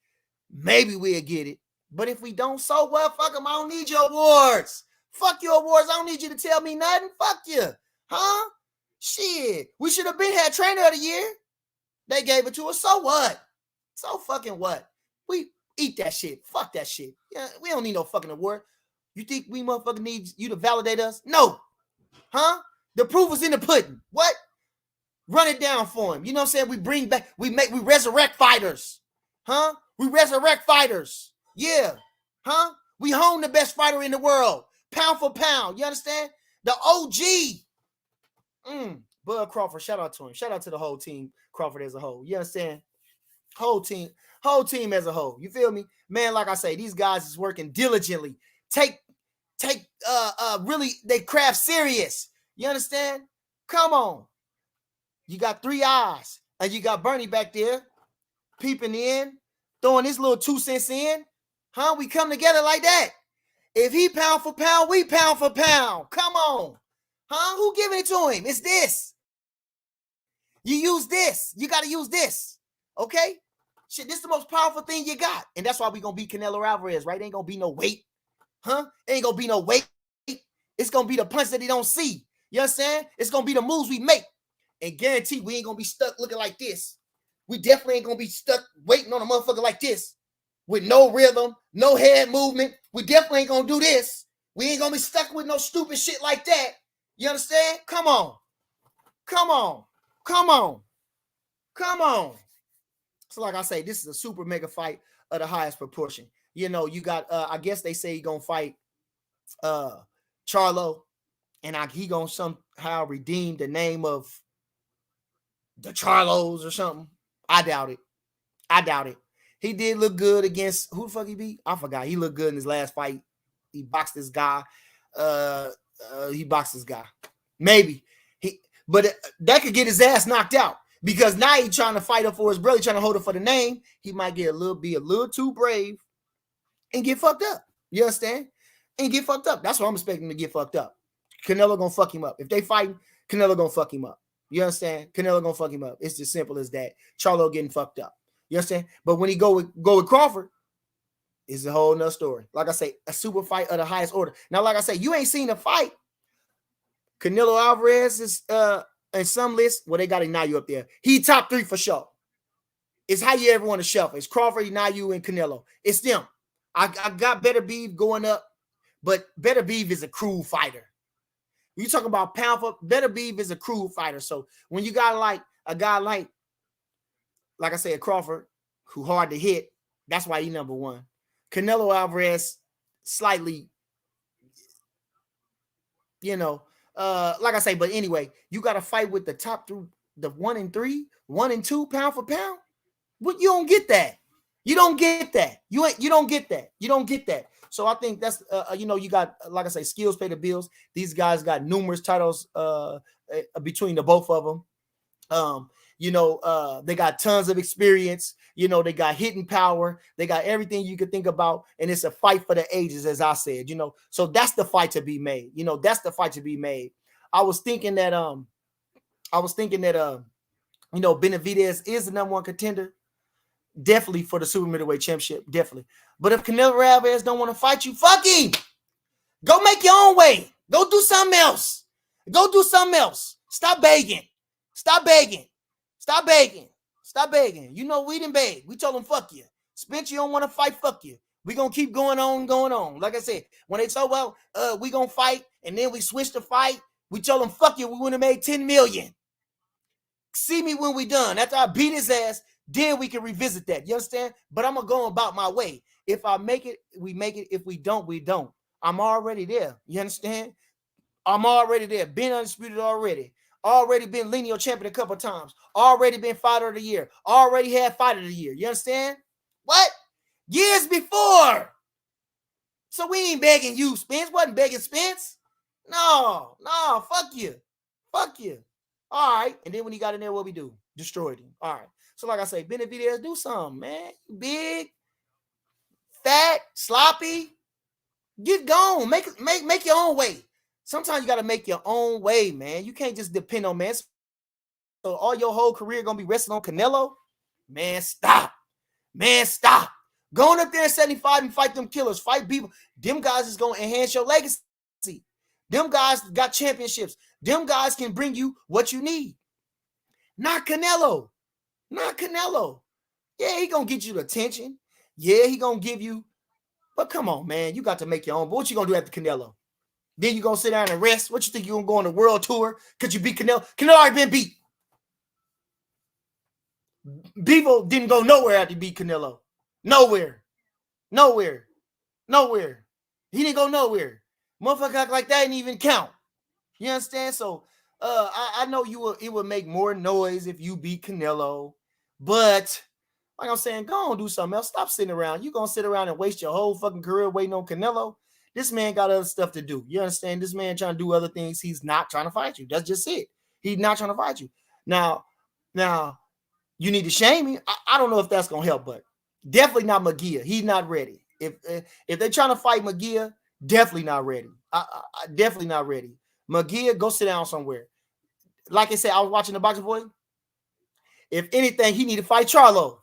maybe we'll get it. But if we don't, so what? Fuck them. I don't need your awards. Fuck your awards. I don't need you to tell me nothing. Fuck you. Huh? Shit. We should have been had trainer of the year. They gave it to us. So what? So fucking what? We eat that shit. Fuck that shit. Yeah, we don't need no fucking award. You think we motherfucking need you to validate us? No. Huh? The proof is in the pudding. What? Run it down for him. You know what I'm saying? We bring back, we resurrect fighters. Huh? We resurrect fighters. Yeah. Huh? We hone the best fighter in the world. Pound for pound. You understand? The OG. Bud Crawford. Shout out to him. Shout out to the whole team. Crawford as a whole. You understand? Whole team as a whole. You feel me? Man, like I say, these guys is working diligently. Really, they craft serious. You understand? Come on. You got 3 eyes. And you got Bernie back there peeping in, throwing his little 2 cents in. Huh? We come together like that. If he pound for pound, we pound for pound. Come on. Huh? Who giving it to him? It's this. You use this. You got to use this. Okay? Shit, this is the most powerful thing you got. And that's why we going to beat Canelo Alvarez, right? Ain't going to be no weight. Huh? Ain't going to be no weight. It's going to be the punch that he don't see. You understand? It's going to be the moves we make. And guarantee we ain't going to be stuck looking like this. We definitely ain't going to be stuck waiting on a motherfucker like this. With no rhythm, no head movement. We definitely ain't going to do this. We ain't going to be stuck with no stupid shit like that. You understand? Come on. So like I say, this is a super mega fight of the highest proportion. You know, you got, I guess they say he going to fight Charlo. And he going to somehow redeem the name of the Charlos or something. I doubt it. He did look good against, who the fuck he beat? I forgot. He looked good in his last fight. He boxed this guy. Maybe. But that could get his ass knocked out. Because now he's trying to fight up for his brother, trying to hold it for the name. He might be a little too brave and get fucked up. You understand? And get fucked up. That's what I'm expecting to get fucked up. Canelo gonna fuck him up. If they fight, Canelo gonna fuck him up. You understand? Canelo gonna fuck him up. It's as simple as that. Charlo getting fucked up. You understand? But when he go with Crawford, it's a whole nother story. Like I say, a super fight of the highest order. Now, like I say, you ain't seen a fight. Canelo Alvarez is in some lists, well, they got Inayu up there. He top 3 for sure. It's how you ever want to shuffle. It's Crawford, Inayu, and Canelo. It's them. I got Better Beef going up, but Better Beef is a cruel fighter. You talk about pound for Better Beef is a cruel fighter. So when you got like a guy like like I said, Crawford, who hard to hit. That's why he number one. Canelo Alvarez, slightly, like I say, but anyway, you got to fight with the top through the 1 and 3, 1 and 2 pound for pound. What, you don't get that. You don't get that. You don't get that. You don't get that. So I think that's you got, like I say, skills pay the bills. These guys got numerous titles between the both of them. They got tons of experience. They got hitting power. They got everything you could think about, and it's a fight for the ages, as I said. So that's the fight to be made. That's the fight to be made. I was thinking that Benavidez is the number one contender. Definitely for the super middleweight championship, definitely. But if Canelo Alvarez don't want to fight you, fuck him. Go make your own way. Go do something else. Go do something else. Stop begging. Stop begging. Stop begging. Stop begging. We didn't beg. We told him fuck you. Spence, you don't want to fight, fuck you. We gonna keep going on. Like I said, when they told, well, we gonna fight, and then we switched the fight, we told him fuck you, we would have made 10 million. See me when we done. After I beat his ass, then we can revisit that. You understand? But I'm going to go about my way. If I make it, we make it. If we don't, we don't. I'm already there. You understand? I'm already there. Been undisputed already. Already been lineal champion a couple of times. Already been fighter of the year. Already had fighter of the year. You understand? What? Years before. So we ain't begging you, Spence. Wasn't begging Spence. No. Fuck you. Fuck you. All right. And then when he got in there, what we do? Destroyed him. All right. So like I say, Benavidez, do something, man. You big, fat, sloppy. Get gone. Make your own way. Sometimes you got to make your own way, man. You can't just depend on man. So all your whole career going to be resting on Canelo? Man, stop. Man, stop. Going up there at 75 and fight them killers. Fight people. Them guys is going to enhance your legacy. Them guys got championships. Them guys can bring you what you need. Not Canelo. Not Canelo. Yeah, he going to get you the attention. Yeah, he going to give you. But come on, man. You got to make your own. But what you going to do after Canelo? Then you going to sit down and rest? What you think you going to go on the world tour? Because you beat Canelo? Canelo already been beat. Bevo didn't go nowhere after he beat Canelo. Nowhere. He didn't go nowhere. Motherfucker act like that didn't even count. You understand? So I know it would make more noise if you beat Canelo. But like I'm saying, go on, do something else. Stop sitting around. You're going to sit around and waste your whole fucking career waiting on Canelo. This man got other stuff to do. You understand? This man trying to do other things. He's not trying to fight you. That's just it. He's not trying to fight you. Now, you need to shame him. I don't know if that's going to help, but definitely not Magia. He's not ready. If they're trying to fight Magia, definitely not ready. Definitely not ready. Magia, go sit down somewhere. Like I said, I was watching the Boxing Boy. If anything, he need to fight Charlo.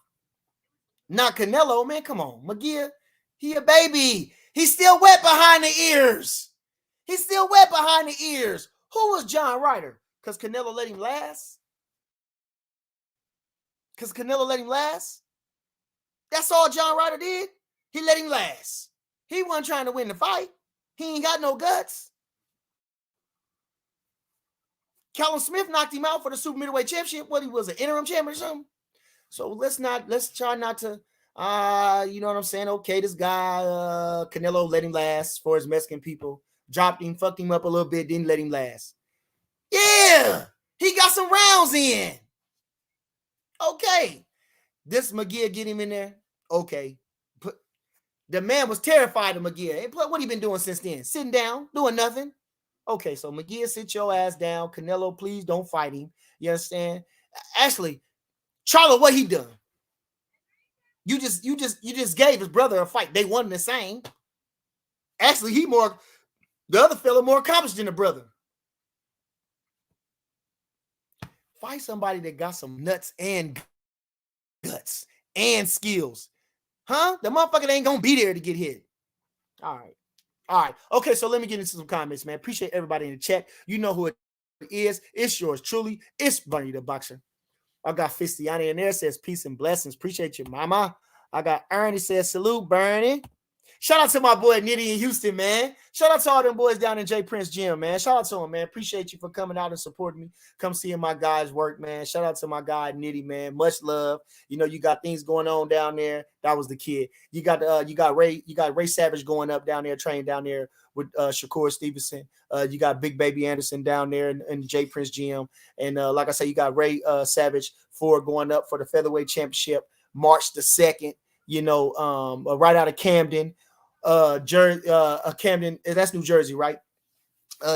Not Canelo, man. Come on. Magia, he a baby. He's still wet behind the ears. He's still wet behind the ears. Who was John Ryder? Because Canelo let him last? Because Canelo let him last? That's all John Ryder did? He let him last. He wasn't trying to win the fight. He ain't got no guts. Callum Smith knocked him out for the super middleweight championship. What, he was an interim champion or something? So let's try not to, you know what I'm saying? Okay, this guy, Canelo let him last for his Mexican people. Dropped him, fucked him up a little bit, didn't let him last. Yeah, he got some rounds in. Okay. This Magia get him in there? Okay. The man was terrified of Magia. What he been doing since then? Sitting down, doing nothing. Okay, so Magia, sit your ass down. Canelo, please don't fight him. You understand? Actually, Charlo, what he done? You just gave his brother a fight. They won the same. Actually, the other fella more accomplished than the brother. Fight somebody that got some nuts and guts and skills. Huh? The motherfucker ain't gonna be there to get hit. All right. Okay, so let me get into some comments, man. Appreciate everybody in the chat. You know who it is. It's yours truly. It's Bernie the Boxer. I got Fistiani in there, says peace and blessings. Appreciate you, mama. I got Ernie says salute, Bernie. Shout out to my boy Nitty in Houston, man. Shout out to all them boys down in J Prince Gym, man. Shout out to them, man. Appreciate you for coming out and supporting me. Come seeing my guys work, man. Shout out to my guy Nitty, man. Much love. You know, you got things going on down there. That was the kid. You got Ray Savage going up down there, training down there with Shakur Stevenson. You got Big Baby Anderson down there in the J Prince Gym. And like I said, you got Ray Savage going up for the featherweight championship March the 2nd. You know, right out of Camden. Camden, that's New Jersey, right?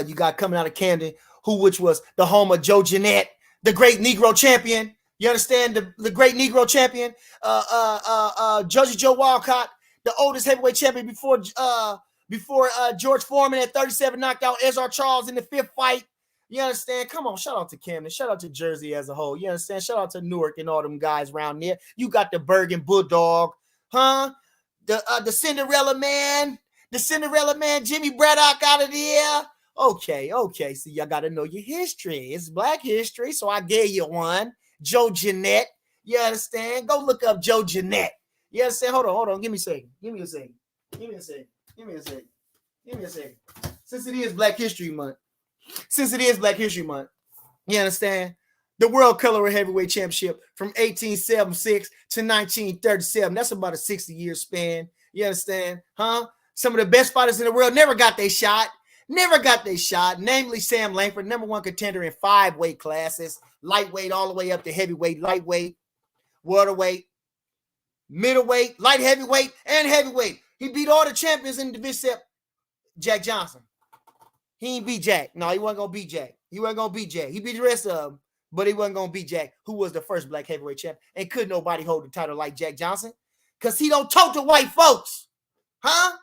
You got coming out of Camden, which was the home of Joe Jeanette, the great Negro champion. You understand? The great Negro champion, Judge Joe Walcott, the oldest heavyweight champion before George Foreman at 37 knocked out Ezra Charles in the 5th fight. You understand? Come on, shout out to Camden, shout out to Jersey as a whole. You understand? Shout out to Newark and all them guys around there. You got the Bergen Bulldog, huh? The Cinderella man, Jimmy Braddock out of there. Okay. See, y'all got to know your history. It's Black history, so I gave you one. Joe Jeanette. You understand? Go look up Joe Jeanette. You understand? Hold on. Give me a second. Since it is Black History Month, you understand? The World Color Heavyweight Championship from 1876 to 1937. That's about a 60-year span. You understand? Huh? Some of the best fighters in the world never got their shot. Namely Sam Langford, number 1 contender in 5 weight classes. Lightweight all the way up to heavyweight, lightweight, welterweight, middleweight, light heavyweight, and heavyweight. He beat all the champions in the division except Jack Johnson. He ain't beat Jack. No, he wasn't going to beat Jack. He beat the rest of them. But he wasn't going to beat Jack, who was the first Black heavyweight champ. And could nobody hold the title like Jack Johnson? Because he don't tote the white folks. Huh?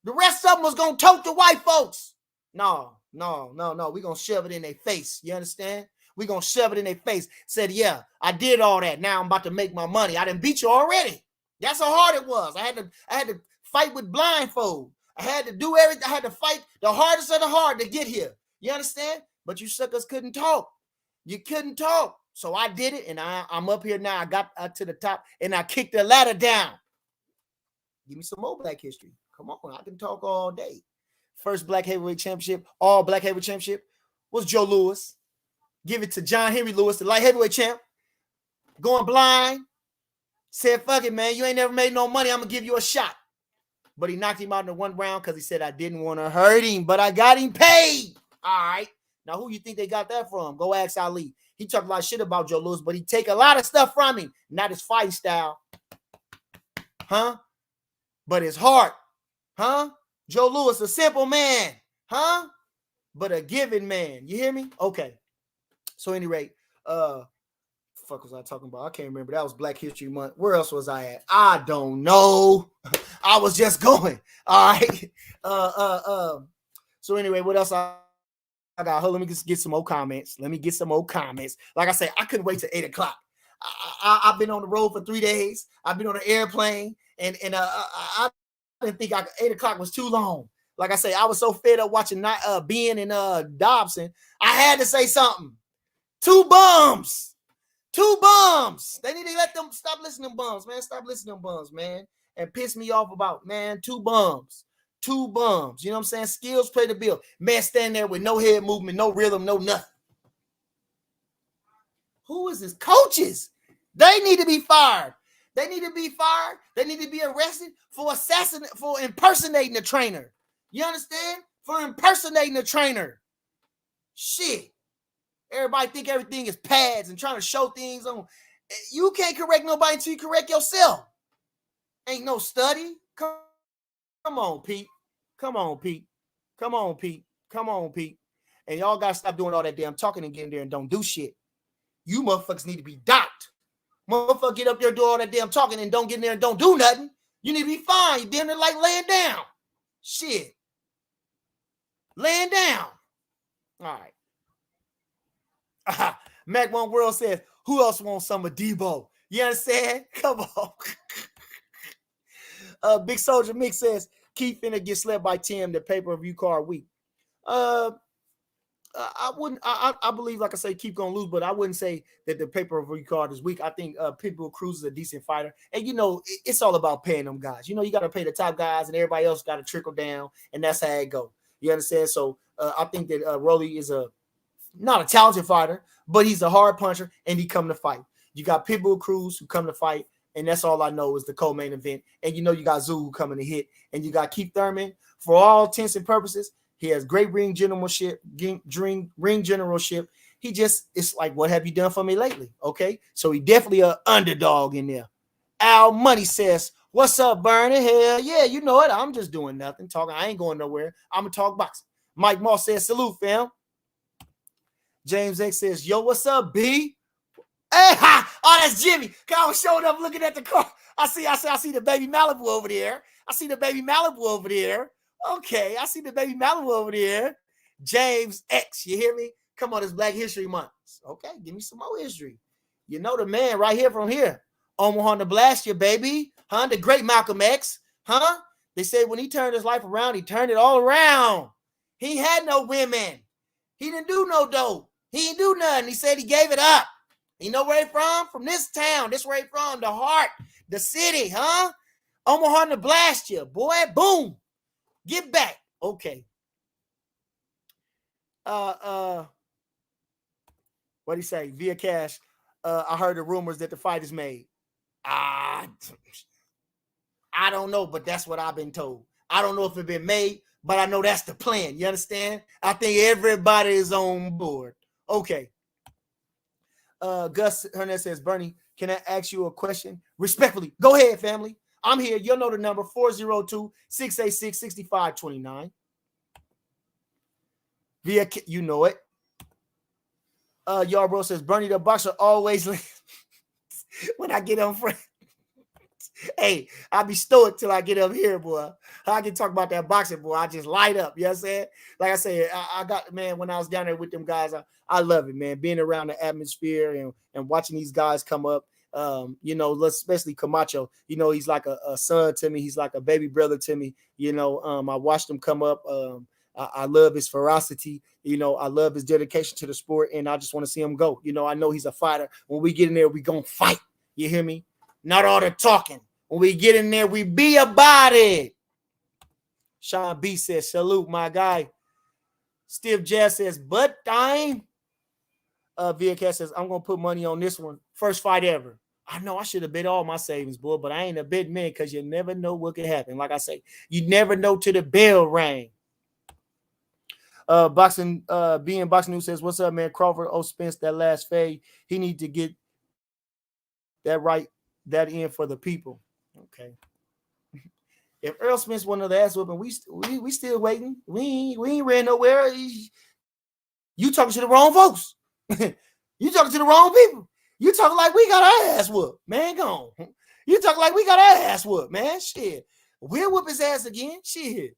The rest of them was going to tote the white folks. No. We're going to shove it in their face. You understand? We're going to shove it in their face. Said, yeah, I did all that. Now I'm about to make my money. I done beat you already. That's how hard it was. I had to fight with blindfold. I had to do everything. I had to fight the hardest of the hard to get here. You understand? But you suckers couldn't talk. You couldn't talk. So I did it, and I'm up here now. I got to the top, and I kicked the ladder down. Give me some more Black history. Come on, I can talk all day. First Black heavyweight championship, all Black heavyweight championship, was Joe Louis. Give it to John Henry Lewis, the light heavyweight champ. Going blind. Said, fuck it, man. You ain't never made no money. I'm going to give you a shot. But he knocked him out in the 1 round because he said, I didn't want to hurt him, but I got him paid. All right. Now, who you think they got that from? Go ask Ali. He talked a lot of shit about Joe Louis, but he take a lot of stuff from him. Not his fighting style. Huh? But his heart. Huh? Joe Louis, a simple man. Huh? But a giving man. You hear me? Okay. So, at any rate, fuck was I talking about? I can't remember. That was Black History Month. Where else was I at? I don't know. I was just going. All right. So anyway, what else I got? Hold on, let me just get some more comments. Like I said, I couldn't wait till 8 o'clock. I've been on the road for 3 days. I've been on an airplane, and I didn't think 8 o'clock was too long. Like I say, I was so fed up watching Benn and Dobson. I had to say something. Two bums. They need to let them stop listening to bums, man. Stop listening to bums, man. And piss me off about, man, two bums. You know what I'm saying? Skills play the bill. Man, stand there with no head movement, no rhythm, no nothing. Who is this? Coaches. They need to be fired. They need to be arrested for impersonating a trainer. You understand? For impersonating a trainer. Shit. Everybody think everything is pads and trying to show things on. You can't correct nobody until you correct yourself. Ain't no study. Come on, Pete. And y'all got to stop doing all that damn talking and getting there and don't do shit. You motherfuckers need to be docked. Motherfucker, get up there, do all that damn talking and don't get in there and don't do nothing. You need to be fine. You damn near like laying down. Shit. Laying down. All right. Mac One World says, who else wants some of Debo? You understand? Come on. Big Soldier Mick says, Keith finna get slept by Tim the pay-per-view card week. I wouldn't. I believe, like I say, keep gonna lose, but I wouldn't say that the pay-per-view card is weak. I think Pitbull Cruz is a decent fighter, and it's all about paying them guys. You got to pay the top guys, and everybody else got to trickle down, and that's how it go. You understand? So I think that Rolly is not a talented fighter, but he's a hard puncher, and he come to fight. You got Pitbull Cruz who come to fight, and that's all I know is the co-main event. And you got Tszyu coming to hit, and you got Keith Thurman. For all intents and purposes, he has great ring generalship. He just, it's like, what have you done for me lately? Okay, so he definitely an underdog in there. Al Money says, "What's up, Bernie? Hell yeah, you know it. I'm just doing nothing, talking. I ain't going nowhere. I'm gonna talk boxing." Mike Moss says, "Salute, fam." James X says, "Yo, what's up, B?" Hey, ha! Oh, that's Jimmy. I was showing up looking at the car. I see the baby Malibu over there. Okay, I see the baby Malibu over there. James X, you hear me? Come on, it's Black History Month. Okay, give me some more history. You know the man right here from here. Omaha, Nebraska, baby. Huh? The great Malcolm X. Huh? They say when he turned his life around, he turned it all around. He had no women. He didn't do no dope. He didn't do nothing. He said he gave it up. You know where he from? From this town. This where he from. The heart. The city, huh? Omaha, Nebraska. Boy, boom. Get back. Okay. What do you say? Via cash. I heard the rumors that the fight is made. I don't know, but that's what I've been told. I don't know if it's been made, but I know that's the plan. You understand? I think everybody is on board. Okay. Gus Hernandez says, "Bernie, can I ask you a question? Respectfully, go ahead, family. I'm here. You'll know the number, 402-686-6529. Via, you know it. Y'all bro says, "Bernie the boxer always when I get on front." Hey, I'll be stoic till I get up here, boy. I can talk about that boxing, boy. I just light up. You know what I'm saying? Like I said, I got, man, when I was down there with them guys, I love it, man. Being around the atmosphere and watching these guys come up. Especially Camacho, he's like a son to me. He's like a baby brother to me. I watched him come up. I love his ferocity. I love his dedication to the sport, and I just want to see him go. I know he's a fighter. When we get in there, we gonna fight. You hear me? Not all the talking. When we get in there, we be about it. Sean B says, "Salute, my guy." Steve Jazz says, "But time." VK says, "I'm gonna put money on this one. First fight ever." I know I should have bet all my savings, boy, but I ain't a big man because you never know what could happen. Like I say, you never know till the bell rang. Boxing News says, "What's up, man? Crawford, Spence, that last fade. He need to get that right, that in for the people." Okay. If Earl Spence wanted the ass whooping, we still waiting. We ain't ran nowhere. You talking to the wrong folks. You talking to the wrong people. You talking like we got our ass whooped, man. Go on. You talking like we got our ass whooped, man. Shit. We'll whoop his ass again. Shit.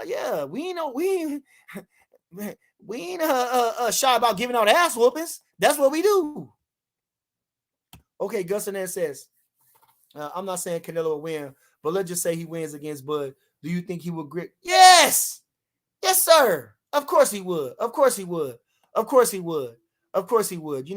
Yeah, we ain't shy about giving out ass whoopings. That's what we do. Okay, Gus Hernandez says, "I'm not saying Canelo will win, but let's just say he wins against Bud. Do you think he will grip?" Yes. Yes, sir. Of course he would. Of course he would. Of course he would. Of course he would.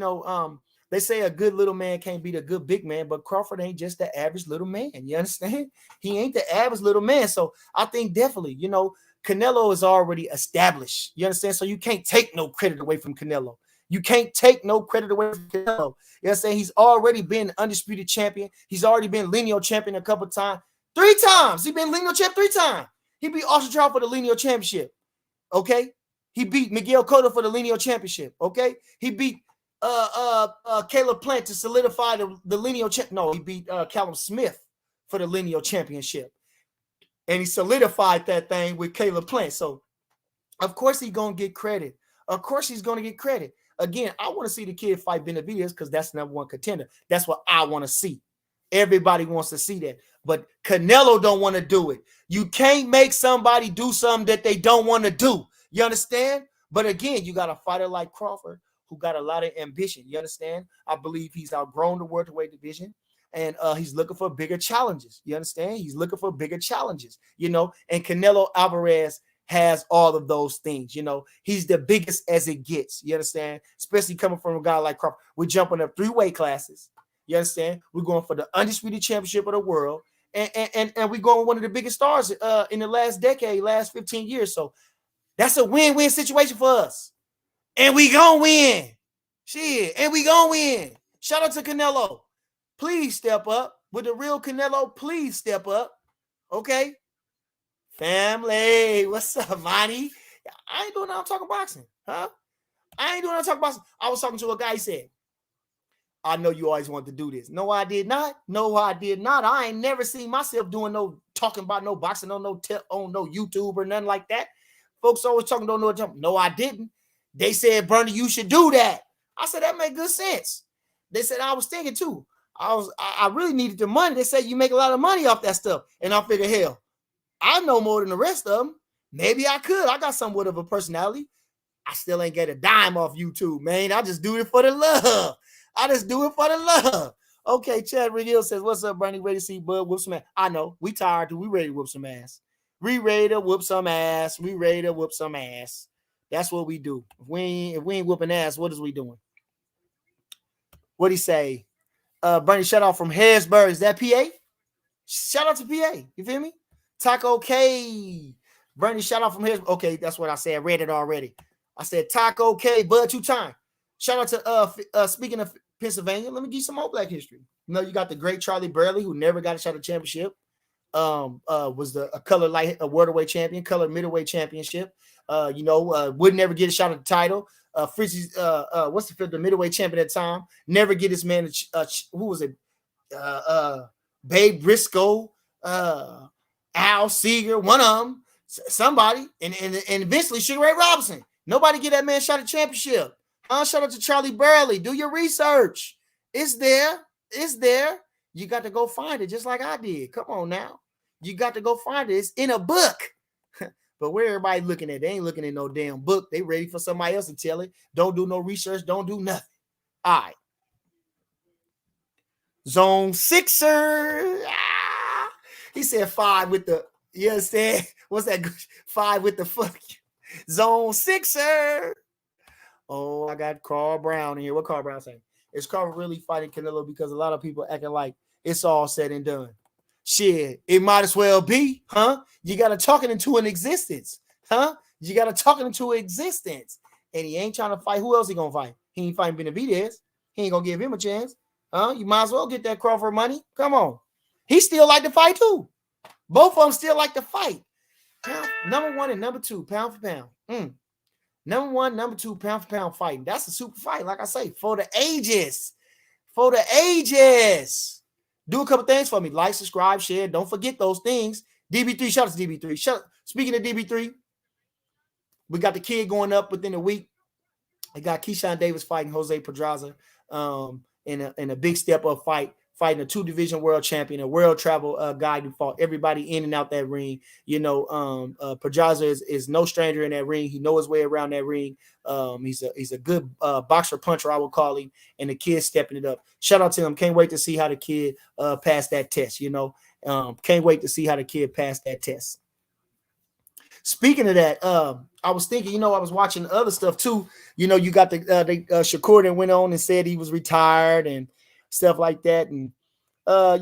They say a good little man can't beat a good big man, but Crawford ain't just the average little man. You understand? He ain't the average little man. So I think definitely, Canelo is already established. You understand? So you can't take no credit away from Canelo. You can't take no credit away from Canelo. You know what I'm saying? He's already been undisputed champion. He's already been lineal champion a couple times. 3 times. He's been lineal champ 3 times. He beat Austin Trout for the lineal championship. Okay? He beat Miguel Cotto for the lineal championship. Okay? He beat Caleb Plant to solidify the lineal champ. No, he beat Callum Smith for the lineal championship. And he solidified that thing with Caleb Plant. So, of course, he's going to get credit. Of course, he's going to get credit. Again, I want to see the kid fight Benavidez because that's number 1 contender. That's what I want to see. Everybody wants to see that. But Canelo don't want to do it. You can't make somebody do something that they don't want to do. You understand? But again, you got a fighter like Crawford who got a lot of ambition. You understand? I believe he's outgrown the welterweight division. And he's looking for bigger challenges. You understand? He's looking for bigger challenges, And Canelo Alvarez has all of those things. You know, he's the biggest as it gets. You understand? Especially coming from a guy like Crawford. We're jumping up 3 weight classes. You understand? We're going for the undisputed championship of the world. And we're going one of the biggest stars in the last decade, last 15 years. So that's a win-win situation for us. And we gonna win. Shit. And we gonna win. Shout out to Canelo. Please step up. With the real Canelo, please step up. Okay? Family. What's up, Monty? I ain't doing nothing. I'm talking boxing. Huh? I ain't doing nothing. I'm talking boxing. I was talking to a guy. He said, I know you always wanted to do this. No, I did not. No, I did not. I ain't never seen myself doing no talking about no boxing on no YouTube or nothing like that. Folks always talking, don't know what talking. No, I didn't. They said, Bernie, you should do that. I said, that made good sense. They said, I was thinking too. I really needed the money. They said you make a lot of money off that stuff. And I figured, hell, I know more than the rest of them. Maybe I could. I got somewhat of a personality. I still ain't get a dime off YouTube, man. I just do it for the love. I just do it for the love. Okay, Chad Rigill says, what's up, Bernie? Ready to see Bud whoop some ass? I know. We tired, too. We ready to whoop some ass. We ready to whoop some ass. We ready to whoop some ass. That's what we do. If we ain't whooping ass, what is we doing? What'd he say? Bernie, shout out from Harrisburg. Is that PA? Shout out to PA. You feel me? Taco K. Bernie, shout out from Harrisburg. Okay, that's what I said. I read it already. I said Taco K. Bud 2 times. Shout out to speaking of Pennsylvania, let me give you some more black history. You know, you got the great Charlie Burley, who never got a shot at championship. Was a color light a welterweight champion, color middleweight championship. Would never get a shot at the title. Fritzy's the middleweight champion at the time. Never get his man. Who was it? Babe Briscoe, Al Seeger, one of them, somebody, and eventually Sugar Ray Robinson. Nobody get that man shot at championship. Shout out to Charlie Burley. Do your research. It's there. It's there. You got to go find it just like I did. Come on now. You got to go find it. It's in a book. But where everybody looking at? They ain't looking at no damn book. They ready for somebody else to tell it. Don't do no research. Don't do nothing. All right. Zone Sixer. Ah. He said 5 with the, you understand? What's that? 5 with the fuck you. Zone Sixer. Oh, I got Carl Brown in here. What Carl Brown saying? Is Crawford really fighting Canelo because a lot of people acting like it's all said and done? Shit, it might as well be, huh? You got to talk it into an existence, huh? You got to talk it into existence. And he ain't trying to fight. Who else he going to fight? He ain't fighting Benavidez. He ain't going to give him a chance, huh? You might as well get that Crawford money. Come on. He still like to fight too. Both of them still like to fight. Number 1 and number 2, pound for pound. Number 1, number 2, pound for pound fighting. That's a super fight, like I say, for the ages. For the ages. Do a couple things for me. Like, subscribe, share. Don't forget those things. DB3, shout out to DB3. Speaking of DB3, we got the kid going up within a week. I got Keyshawn Davis fighting Jose Pedraza in a big step up fight. Fighting a 2-division world champion, a world travel guy who fought everybody in and out that ring. You know, Pedraza is no stranger in that ring. He knows his way around that ring. He's a good boxer puncher, I would call him, and the kid stepping it up. Shout out to him. Can't wait to see how the kid passed that test. You know, can't wait to see how the kid passed that test. Speaking of that, I was thinking, you know, I was watching other stuff too. You know, you got the Shakur that went on and said he was retired and stuff like that. And,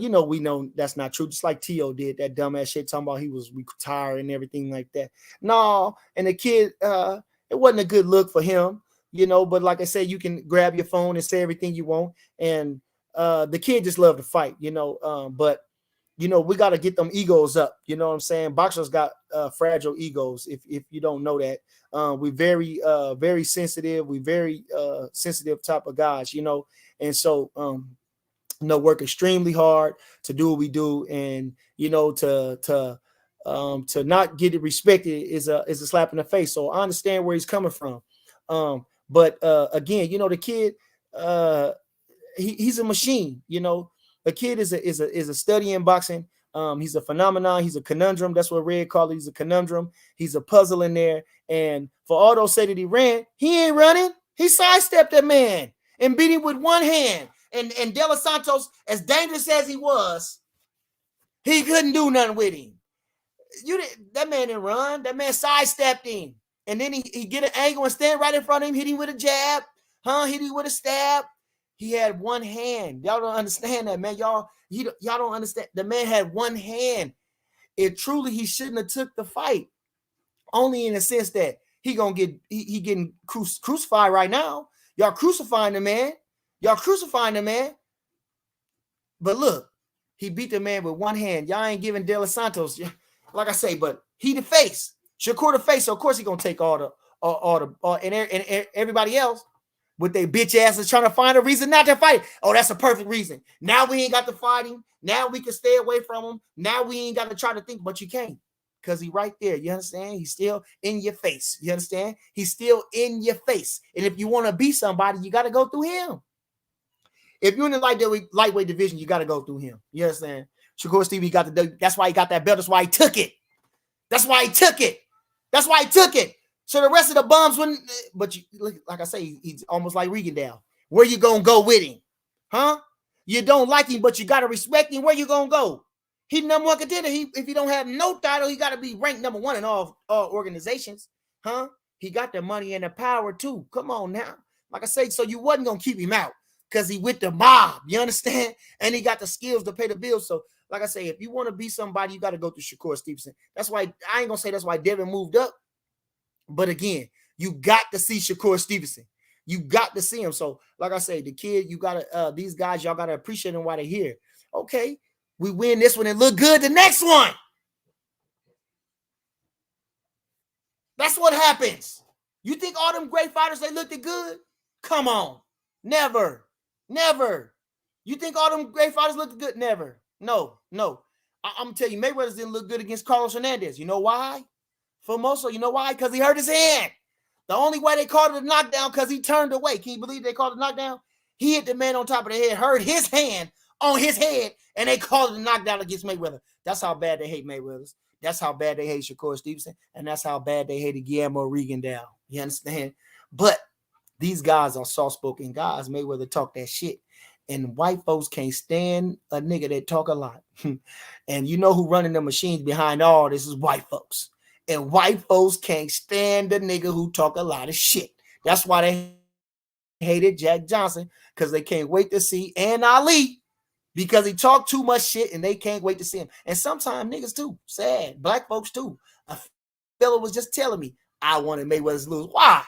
you know, we know that's not true. Just like Tszyu did that dumbass shit talking about he was retired and everything like that. No, and the kid, it wasn't a good look for him, you know, but like I said, you can grab your phone and say everything you want. And the kid just loved to fight, you know, but, you know, we got to get them egos up. You know what I'm saying? Boxers got fragile egos. If you don't know that, we're very, very sensitive. We very sensitive type of guys, you know, and so, you know, work extremely hard to do what we do, and you know, to not get it respected is a slap in the face. So I understand where he's coming from, but again, you know, the kid, he's a machine. You know, the kid is a study in boxing. He's a phenomenon. He's a conundrum. That's what Red called it. He's a conundrum. He's a puzzle in there. And for all those say that he ran, he ain't running. He sidestepped that man and beat him with one hand. And De Los Santos, as dangerous as he was, he couldn't do nothing with him. That man didn't run. That man sidestepped him. And then he get an angle and stand right in front of him, hit him with a jab, hit him with a stab. He had one hand. Y'all don't understand that, man. Y'all don't understand. The man had one hand. He shouldn't have took the fight. Only in the sense that he getting crucified right now. Y'all crucifying the man. But look, he beat the man with one hand. Y'all ain't giving De Los Santos, like I say, but he the face. Shakur the face, so of course he gonna take all the and everybody else with their bitch asses trying to find a reason not to fight. Oh, that's a perfect reason. Now we ain't got to fight him. Now we can stay away from him. Now we ain't got to try to think, but you can't. Because he right there. You understand? He's still in your face. You understand? He's still in your face. And if you want to be somebody, you got to go through him. If you're in the lightweight division, you got to go through him. You understand? Shakur Stevie that's why he got that belt. That's why he took it. So the rest of the bums wouldn't, but like I say, he's almost like Regandown. Where you gonna go with him? Huh? You don't like him, but you gotta respect him. Where you gonna go? He number one contender. If he don't have no title, he gotta be ranked number one in all organizations. Huh? He got the money and the power too. Come on now. Like I say, so you wasn't gonna keep him out because he with the mob. You understand? And he got the skills to pay the bills. So, like I say, if you want to be somebody, you got to go through Shakur Stevenson. That's why I ain't gonna say that's why Devin moved up. But again, you got to see Shakur Stevenson. You got to see him. So, like I say, the kid, you gotta these guys, y'all gotta appreciate them while they're here. Okay, we win this one and look good the next one. That's what happens. You think all them great fighters, they looked good? Come on. Never. You think all them great fighters looked good? Never. No. I'm gonna tell you, Mayweather didn't look good against Carlos Hernandez. You know why? Formoso, you know why? Because he hurt his hand. The only way they called it a knockdown because he turned away. Can you believe they called it a knockdown? He hit the man on top of the head, hurt his hand on his head, and they called it a knockdown against Mayweather. That's how bad they hate Mayweather. That's how bad they hate Shakur Stevenson, and that's how bad they hated Guillermo Regandown. You understand? But these guys are soft-spoken guys. Mayweather talk that shit. And white folks can't stand a nigga that talk a lot. And you know who running the machines behind all this is white folks. And white folks can't stand the nigga who talk a lot of shit. That's why they hated Jack Johnson, because they can't wait to see Ann Ali, because he talked too much shit and they can't wait to see him. And sometimes niggas too, sad, black folks too. A fellow was just telling me, I wanted Mayweather's lose. Why?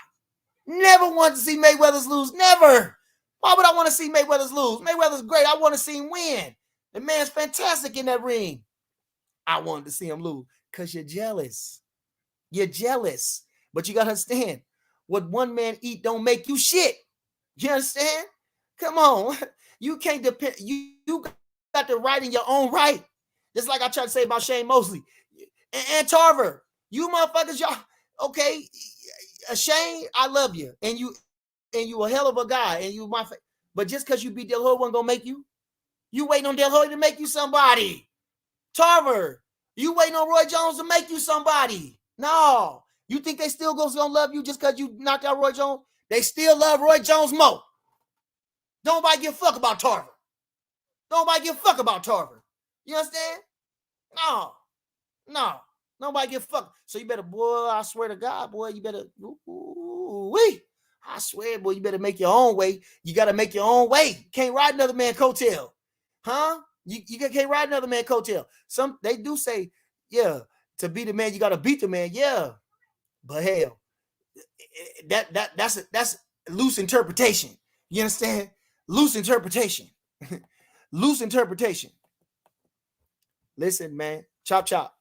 Never wanted to see Mayweather's lose. Never. Why would I want to see Mayweather's lose? Mayweather's great. I want to see him win. The man's fantastic in that ring. I wanted to see him lose because you're jealous. You're jealous. But you got to understand, what one man eat don't make you shit. You understand? Come on. You can't depend. You got the right in your own right. Just like I tried to say about Shane Mosley and Tarver. You motherfuckers, y'all, okay, Shane, I love you. And you a hell of a guy. And you my but just because you beat Del Hoy wasn't going to make you. You waiting on Del Hoy to make you somebody. Tarver, you waiting on Roy Jones to make you somebody. No. You think they still going to love you just because you knocked out Roy Jones? They still love Roy Jones more. Don't nobody give a fuck about Tarver. Nobody give a fuck about Tarver. You understand? No. Nobody give a fuck. So you better, boy, I swear to God, boy, you better, I swear, boy, you better make your own way. You got to make your own way. You can't ride another man's coattail. Huh? You can't ride another man's coattail. They do say, yeah, to be the man, you got to beat the man. Yeah. But hell, that's loose interpretation. You understand? Loose interpretation. Loose interpretation. Listen, man. Chop, chop.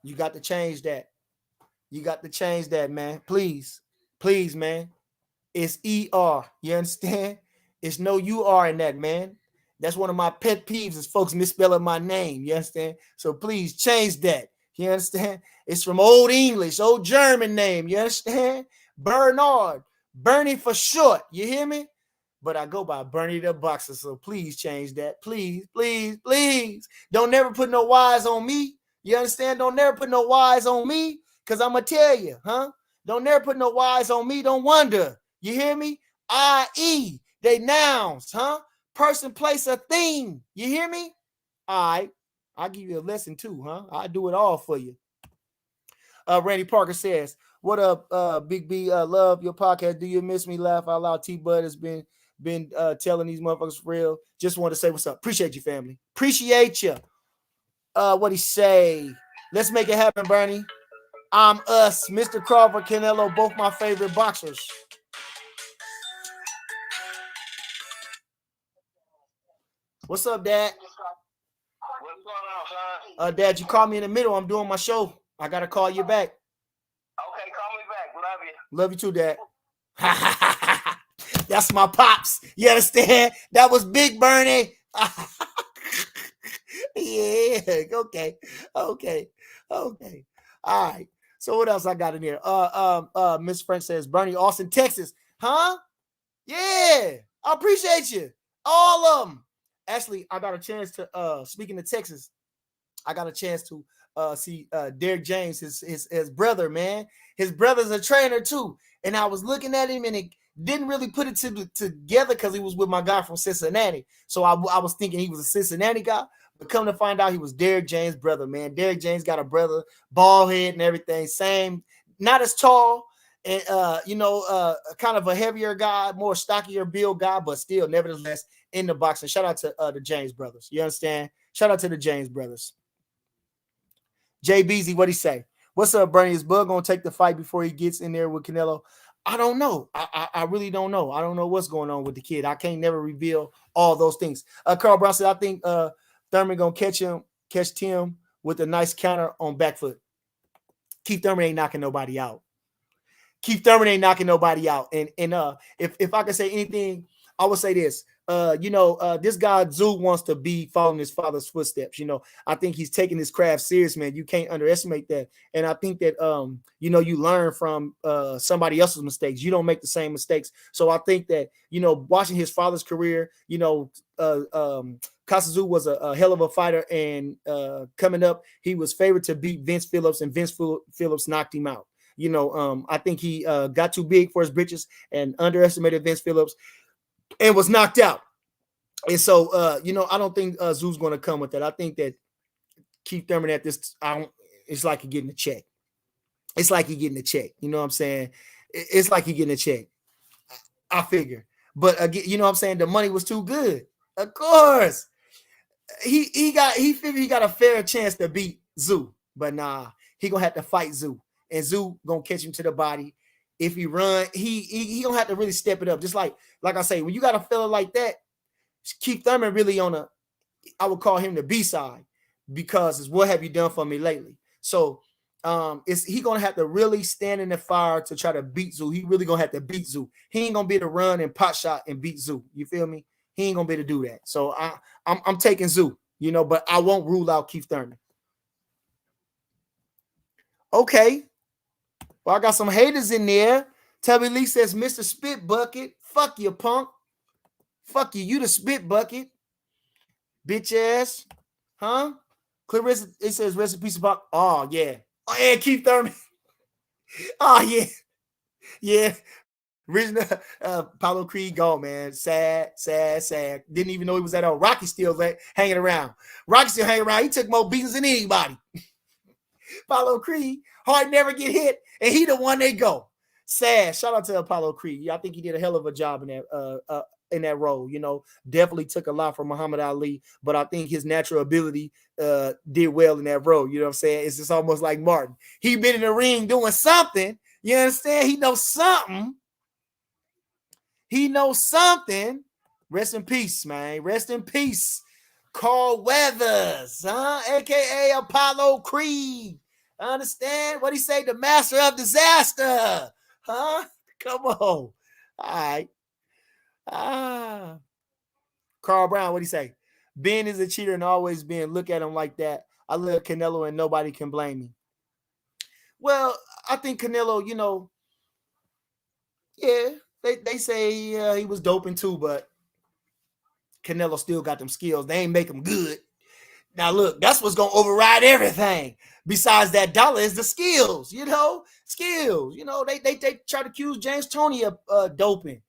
You got to change that. You got to change that, man. Please. Please, man. It's ER. You understand? It's no UR in that, man. That's one of my pet peeves is folks misspelling my name. You understand? So please change that. You understand? It's from Old English, Old German name. You understand? Bernard. Bernie for short. You hear me? But I go by Bernie the Boxer. So please change that. Please, please, please. Don't never put no Y's on me. You understand? Don't never put no Y's on me. Because I'm going to tell you, huh? Don't never put no Y's on me. Don't wonder. You hear me? I-E. They nouns, huh? Person, place, a thing. You hear me? All right. I'll give you a lesson too, huh? I'll do it all for you. Randy Parker says, "What up, Big B? Love your podcast. Do you miss me? Laugh out loud. T Bud has been telling these motherfuckers for real. Just want to say what's up. Appreciate you, family. Appreciate you. What he say? Let's make it happen, Bernie. I'm us, Mr. Crawford, Canelo, both my favorite boxers. What's up, Dad? What's going on, son? Dad, you called me in the middle. I'm doing my show. I gotta call you back. Okay, call me back. Love you. Love you too, Dad. That's my pops. You understand? That was Big Bernie. Yeah. Okay. All right. So what else I got in here? Miss French says Bernie, Austin, Texas. Huh? Yeah. I appreciate you. All of them. Actually, I got a chance to speaking of Texas, I got a chance to see Derek James, his brother, man. His brother's a trainer too. And I was looking at him and it didn't really put it together because he was with my guy from Cincinnati. So I was thinking he was a Cincinnati guy, but come to find out he was Derek James' brother, man. Derek James got a brother, bald head and everything, same, not as tall, and kind of a heavier guy, more stockier build guy, but still, nevertheless, in the boxing. Shout out to the James brothers. You understand? Shout out to the James brothers. Jay Beasy, what'd he say? What's up, Bernie? Is Bud gonna take the fight before he gets in there with Canelo? I don't know. I really don't know. I don't know what's going on with the kid. I can't never reveal all those things. Carl Brown said, I think Thurman gonna catch Tim with a nice counter on back foot. Keith Thurman ain't knocking nobody out. Keith Thurman ain't knocking nobody out. And if I could say anything, I would say this. This guy Tszyu wants to be following his father's footsteps. I think he's taking his craft serious, man. You can't underestimate that. And I think that you learn from somebody else's mistakes. You don't make the same mistakes. So I think that watching his father's career, Tszyu was a hell of a fighter, and coming up, he was favored to beat Vince Phillips, and Vince Phillips knocked him out. I think he got too big for his britches and underestimated Vince Phillips and was knocked out. And so, I don't think Tszyu's going to come with that. I think that Keith Thurman at this, it's like he getting a check. It's like he getting a check. You know what I'm saying? It's like he getting a check. I figure. But again, you know what I'm saying? The money was too good. Of course. He figured he got a fair chance to beat Tszyu. But nah, he going to have to fight Tszyu. And Tszyu going to catch him to the body. If he run, he gonna have to really step it up. Just like I say, when you got a fella like that, Keith Thurman really I would call him the B side, because it's what have you done for me lately. So he gonna have to really stand in the fire to try to beat Tszyu. He really gonna have to beat Tszyu. He ain't gonna be able to run and pot shot and beat Tszyu. You feel me? He ain't gonna be able to do that. So I'm taking Tszyu, but I won't rule out Keith Thurman. Okay. Well, I got some haters in there. Tubby Lee says, Mr. Spit Bucket, fuck you, punk. Fuck you. You the spit bucket. Bitch ass. Huh? Clarissa, it says recipe about. Oh, yeah. Oh, yeah, Keith Thurman. Oh, yeah. Yeah. Original Paulo Creed gone, man. Sad. Didn't even know he was at all. Rocky still hanging around. Rocky still hanging around. He took more beatings than anybody. Apollo Creed, hard never get hit, and he the one they go. Sad. Shout out to Apollo Creed. I think he did a hell of a job in that role. Definitely took a lot from Muhammad Ali, but I think his natural ability did well in that role. You know what I'm saying? It's just almost like Martin. He been in the ring doing something. You understand? He knows something. Rest in peace, man. Rest in peace. Carl Weathers, aka Apollo Creed. Understand what he say? The master of disaster, huh? Come on. All right. Carl Brown, what he say? Ben is a cheater and always been. Look at him like that. I love Canelo and nobody can blame me. Well, I think Canelo, yeah, they say he was doping too, but Canelo still got them skills. They ain't make him good. Now, look, that's what's going to override everything. Besides that dollar is the skills, skills. They try to accuse James Toney of doping.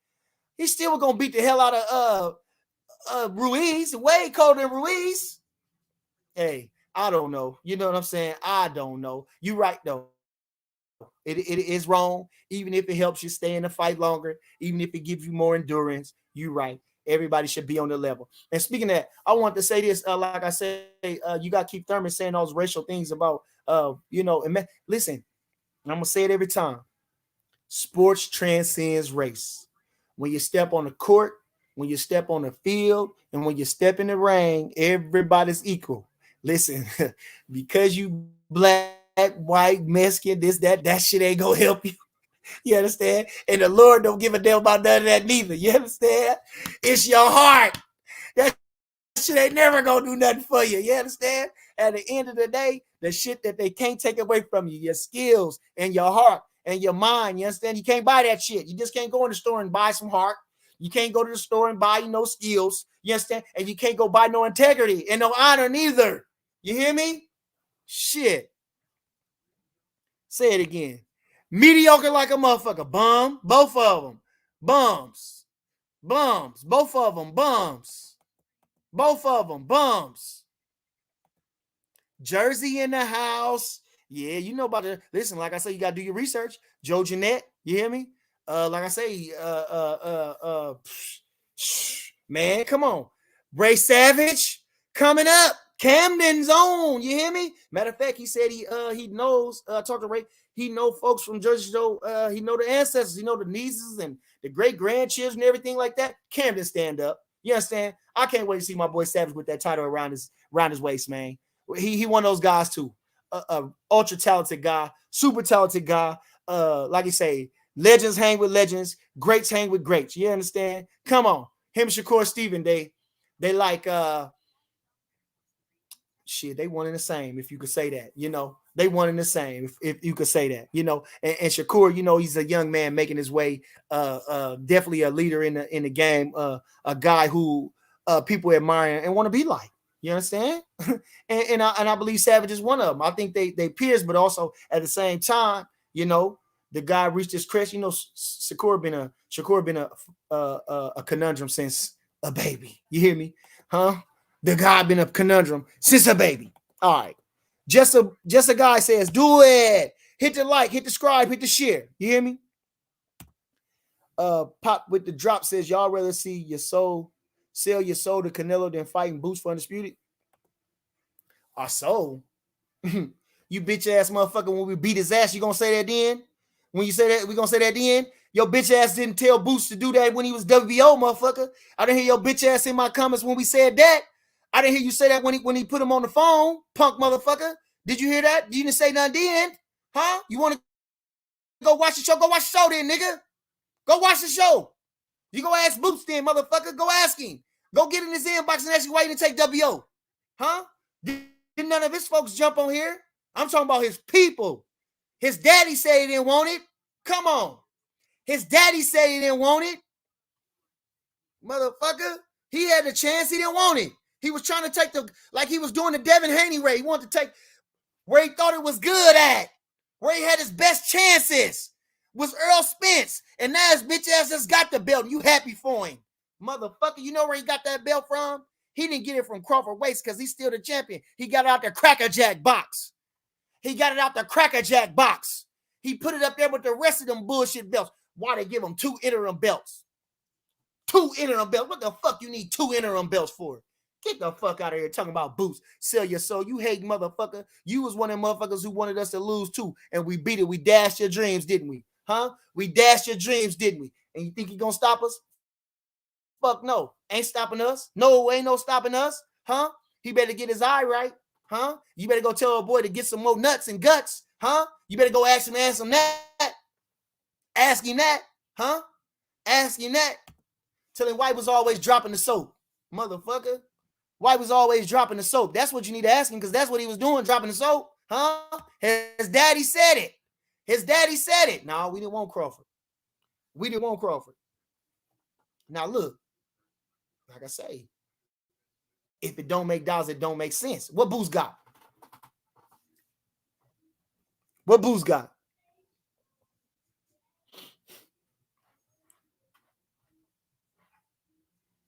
He still was going to beat the hell out of Ruiz, way colder than Ruiz. Hey, I don't know. You know what I'm saying? I don't know. You right, though. it is wrong, even if it helps you stay in the fight longer, even if it gives you more endurance. You're right. Everybody should be on the level. And speaking of that, I want to say this. Like I say, you got to keep Thurman saying those racial things about, listen, I'm going to say it every time. Sports transcends race. When you step on the court, when you step on the field, and when you step in the ring, everybody's equal. Listen, because you black, white, Mexican, this, that shit ain't gonna help you. You understand? And the Lord don't give a damn about none of that neither. You understand? It's your heart. That shit ain't never gonna do nothing for you. You understand? At the end of the day, the shit that they can't take away from you, your skills and your heart and your mind. You understand? You can't buy that shit. You just can't go in the store and buy some heart. You can't go to the store and buy no skills. You understand? And you can't go buy no integrity and no honor neither. You hear me? Shit. Say it again. Mediocre like a motherfucker. Bum. Both of them. Bums. Bums. Both of them. Bums. Both of them. Bums. Jersey in the house. Yeah, you know about the. Listen, like I say, you got to do your research. Joe Jeanette. You hear me? Like I say, man, come on. Bray Savage coming up. Camden's own. You hear me? Matter of fact, he said he knows. Talk to Ray. He know folks from Jersey. He know the ancestors. He know the nieces and the great grandchildren and everything like that. Camden stand up. You understand? I can't wait to see my boy Savage with that title around his waist, man. He one of those guys too. Ultra talented guy, super talented guy. Like you say, legends hang with legends, greats hang with greats. You understand? Come on, him and Shakur Stevenson, they like shit. They one in the same, if you could say that. You know, they one in the same, if you could say that. You know, and Shakur, you know, he's a young man making his way. Definitely a leader in the game. A guy who people admire and want to be like. You understand? and I believe Savage is one of them. I think they peers, but also at the same time, you know, the guy reached his crest. You know, Shakur been a conundrum since a baby. You hear me? Huh? The guy been a conundrum since a baby. All right. Just a guy says, do it. Hit the like, hit the subscribe, hit the share. You hear me? Pop with the drop says, y'all rather see your soul sell your soul to Canelo than fighting Boots for Undisputed? Our soul? You bitch ass motherfucker, when we beat his ass, you gonna say that then? When you say that, we gonna say that then? Your bitch ass didn't tell Boots to do that when he was WBO, motherfucker. I didn't hear your bitch ass in my comments when we said that. I didn't hear you say that when he put him on the phone, punk motherfucker. Did you hear that? You didn't say nothing then? Huh? You want to go watch the show? Go watch the show then, nigga. Go watch the show. You go ask Boots then, motherfucker. Go ask him. Go get in his inbox and ask him why he didn't take WO. Huh? Didn't none of his folks jump on here? I'm talking about his people. His daddy said he didn't want it. Come on. His daddy said he didn't want it. Motherfucker. He had the chance. He didn't want it. He was trying to take like he was doing the Devin Haney way. He wanted to take where he thought it was good at. Where he had his best chances. Was Earl Spence. And now his bitch ass just got the belt. You happy for him. Motherfucker, you know where he got that belt from? He didn't get it from Crawford Waste because he's still the champion. He got it out the Cracker Jack box. He got it out the Cracker Jack box. He put it up there with the rest of them bullshit belts. Why they give him 2 interim belts? 2 interim belts. What the fuck you need 2 interim belts for? Get the fuck out of here talking about Boots. Sell your soul. You hate motherfucker. You was one of them motherfuckers who wanted us to lose too. And we beat it. We dashed your dreams, didn't we? Huh? We dashed your dreams, didn't we? And you think you gonna stop us? Fuck no. Ain't stopping us. No, ain't no stopping us. Huh? He better get his eye right. Huh? You better go tell a boy to get some more nuts and guts. Huh? You better go ask him that. Ask him that. Huh? Ask him that. Tell him White was always dropping the soap. Motherfucker. White was always dropping the soap. That's what you need to ask him because that's what he was doing, dropping the soap. Huh? His daddy said it. His daddy said it. No, we didn't want Crawford. We didn't want Crawford. Now look, like I say, if it don't make dollars, it don't make sense. What Boots got? What Boots got?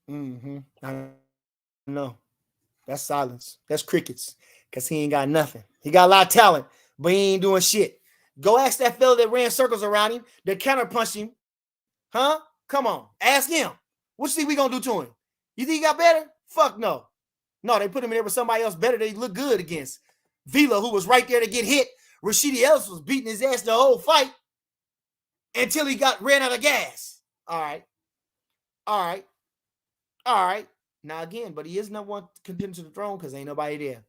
I know. That's silence. That's crickets. Because he ain't got nothing. He got a lot of talent, but he ain't doing shit. Go ask that fella that ran circles around him, that counterpunched him. Huh? Come on. Ask him. What you think we gonna do to him? You think he got better? Fuck no. No, they put him in there with somebody else better they look good against. Vila, who was right there to get hit. Rashidi Ellis was beating his ass the whole fight until he ran out of gas. All right. Now again, but he is number one contender to the throne because ain't nobody there.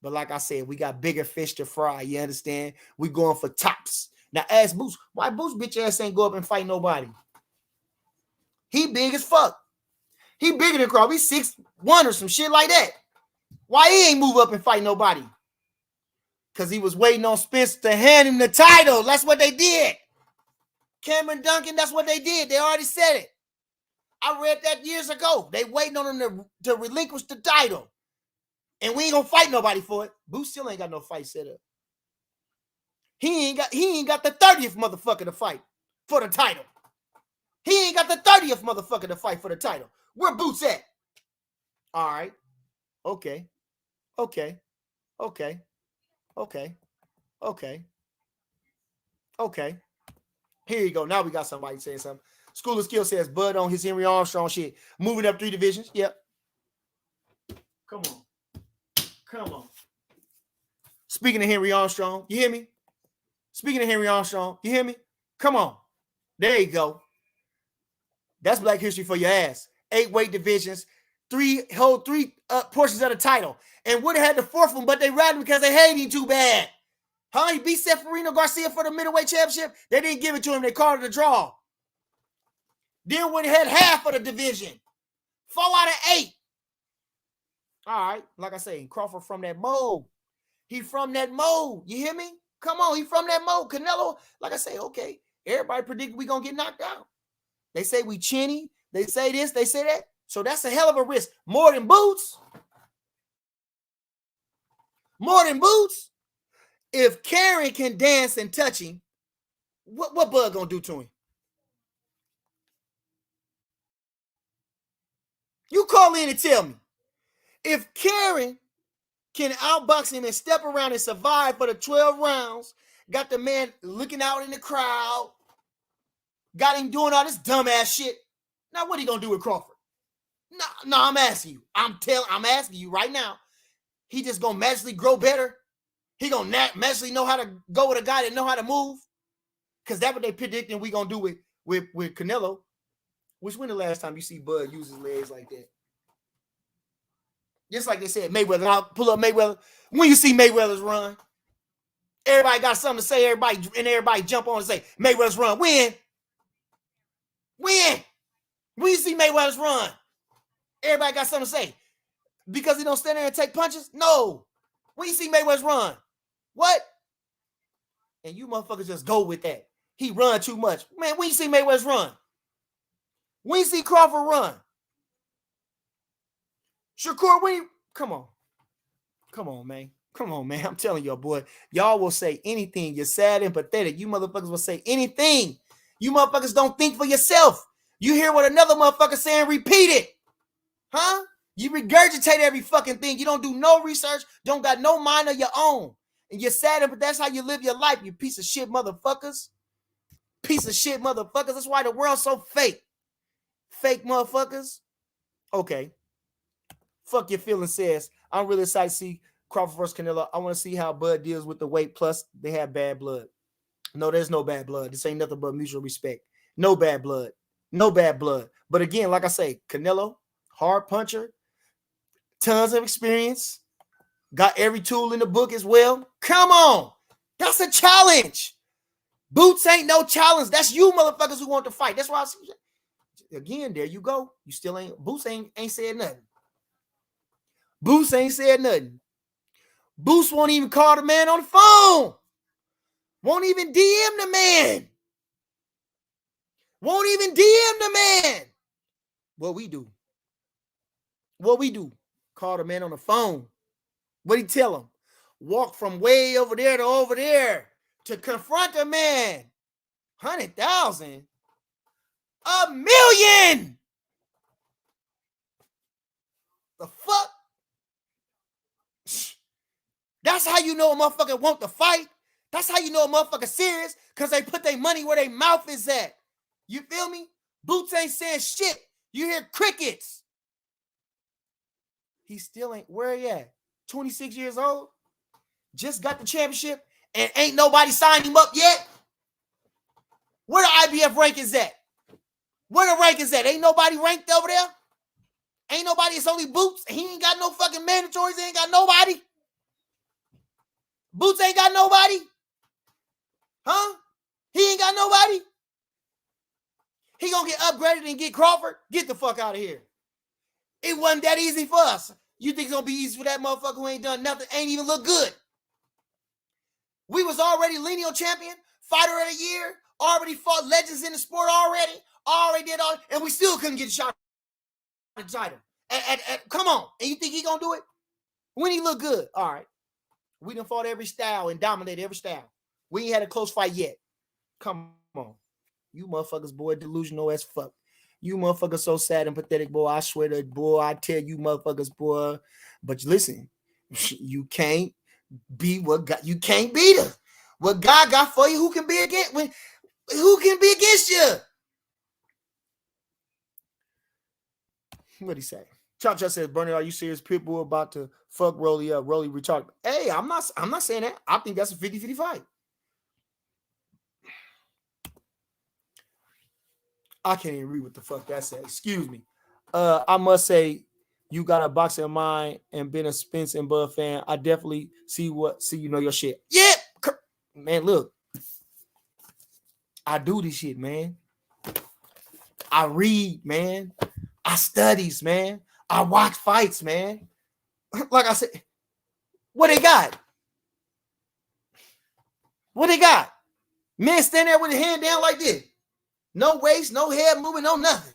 But like I said, we got bigger fish to fry. You understand? We going for tops. Now ask Boots, why Boots bitch ass ain't go up and fight nobody? He big as fuck. He bigger than Crawford. He's 6'1" or some shit like that. Why he ain't move up and fight nobody? Because he was waiting on Spence to hand him the title. That's what they did. Cameron Duncan, that's what they did. They already said it. I read that years ago. They waiting on him to relinquish the title. And we ain't gonna fight nobody for it. Boots still ain't got no fight set up. He ain't got the 30th motherfucker to fight for the title. He ain't got the 30th motherfucker to fight for the title. Where Boots at? All right. Okay. Here you go. Now we got somebody saying something. School of Skill says Bud on his Henry Armstrong shit. Moving up 3 divisions. Yep. Come on. Speaking of Henry Armstrong, you hear me? Speaking of Henry Armstrong, you hear me? Come on. There you go. That's Black history for your ass. 8 weight divisions, 3 portions of the title. And would have had the 4th one, but they rattled him because they hated him too bad. Huh? He beat Seferino Garcia for the middleweight championship. They didn't give it to him. They called it a draw. Then would have had half of the division. 4 out of 8. All right. Like I say, Crawford from that mold. He from that mold. You hear me? Come on. He from that mold. Canelo, like I say, okay. Everybody predicted we going to get knocked out. They say we chinny. They say this. They say that. So that's a hell of a risk. More than Boots. If Karen can dance and touch him, what Bud gonna do to him? You call in and tell me. If Karen can outbox him and step around and survive for the 12 rounds, got the man looking out in the crowd, got him doing all this dumbass shit. Now what he gonna do with Crawford? No, I'm asking you. I'm asking you right now. He just gonna magically grow better. He gonna magically know how to go with a guy that know how to move. Because that's what they predicting we gonna do with Canelo. Which when the last time you see Bud use his legs like that? Just like they said, Mayweather. I'll pull up Mayweather. When you see Mayweather's run, everybody got something to say. Everybody jump on and say Mayweather's run. When you see Mayweather's run, everybody got something to say. Because he don't stand there and take punches? No. When you see Mayweather's run, what? And you motherfuckers just go with that. He run too much. Man, when you see Mayweather's run? When you see Crawford run? Shakur, come on, man. I'm telling you, boy. Y'all will say anything. You're sad and pathetic. You motherfuckers will say anything. You motherfuckers don't think for yourself. You hear what another motherfucker saying, repeat it. Huh? You regurgitate every fucking thing. You don't do no research. Don't got no mind of your own. And you're sad, but that's how you live your life, you piece of shit motherfuckers. That's why the world's so fake. Fake motherfuckers. Okay. Fuck your feelings says, I'm really excited to see Crawford versus Canelo. I want to see how Bud deals with the weight. Plus, they have bad blood. No, there's no bad blood. This ain't nothing but mutual respect. No bad blood. But again, like I say, Canelo, hard puncher, tons of experience, got every tool in the book as well. Come on. That's a challenge. Boots ain't no challenge. That's you motherfuckers who want to fight. That's why I see. Again, there you go. You still ain't. Boots ain't said nothing. Boots won't even call the man on the phone. Won't even DM the man. What we do? Call the man on the phone. What he tell him? Walk from way over there to over there to confront a man. 100,000. $1 million. The fuck? That's how you know a motherfucker want to fight. That's how you know a motherfucker serious, because they put their money where their mouth is at. You feel me? Boots ain't saying shit. You hear crickets. He still ain't. Where he at? 26 years old? Just got the championship and ain't nobody signed him up yet? Where the IBF rankings at? Where the rankings at? Ain't nobody ranked over there? Ain't nobody. It's only Boots. He ain't got no fucking mandatories. He ain't got nobody. Boots ain't got nobody. Huh? He ain't got nobody. He gonna get upgraded and get Crawford? Get the fuck out of here. It wasn't that easy for us. You think it's gonna be easy for that motherfucker who ain't done nothing, ain't even look good? We was already lineal champion, fighter of the year, already fought legends in the sport already did all, and we still couldn't get a shot at the title. Come on. And you think he gonna do it? When he look good? All right. We done fought every style and dominated every style. We ain't had a close fight yet. Come on. You motherfuckers, boy, delusional as fuck. You motherfuckers so sad and pathetic, boy. I swear to boy, I tell you motherfuckers, boy. But listen, you can't be what God, you can't beat her. What God got for you, who can be against you? What'd he say? Cha-Cha says, Bernie, are you serious? Pitbull about to fuck Rolly up. Rolly retarded. Hey, I'm not saying that. I think that's a 50-50 fight. I can't even read what the fuck that says. Excuse me. I must say, you got a boxing mind and been a Spence and Bud fan. I definitely see you know your shit. Yeah, man, look. I do this shit, man. I read, man. I studies, man. I watch fights, man. Like I said, what they got? What they got? Man stand there with his hand down like this. No waist, no head moving, no nothing.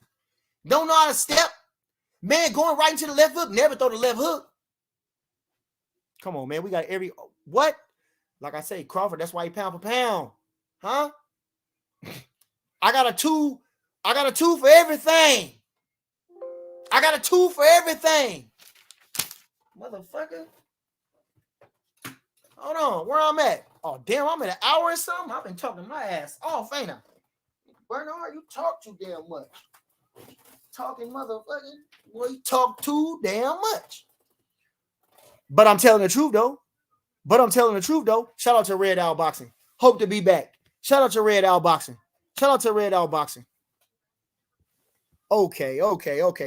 Don't know how to step. Man going right into the left hook. Never throw the left hook. Come on, man. We got every... What? Like I say, Crawford, that's why he pound for pound. Huh? I got a two for everything. I got a two for everything. Motherfucker. Hold on. Where I'm at? Oh, damn. I'm at an hour or something. I've been talking my ass off, ain't I? Bernard, you talk too damn much. Talking motherfucker. Boy, you talk too damn much. But I'm telling the truth, though. Shout out to Red Owl Boxing. Hope to be back. Shout out to Red Owl Boxing. Okay.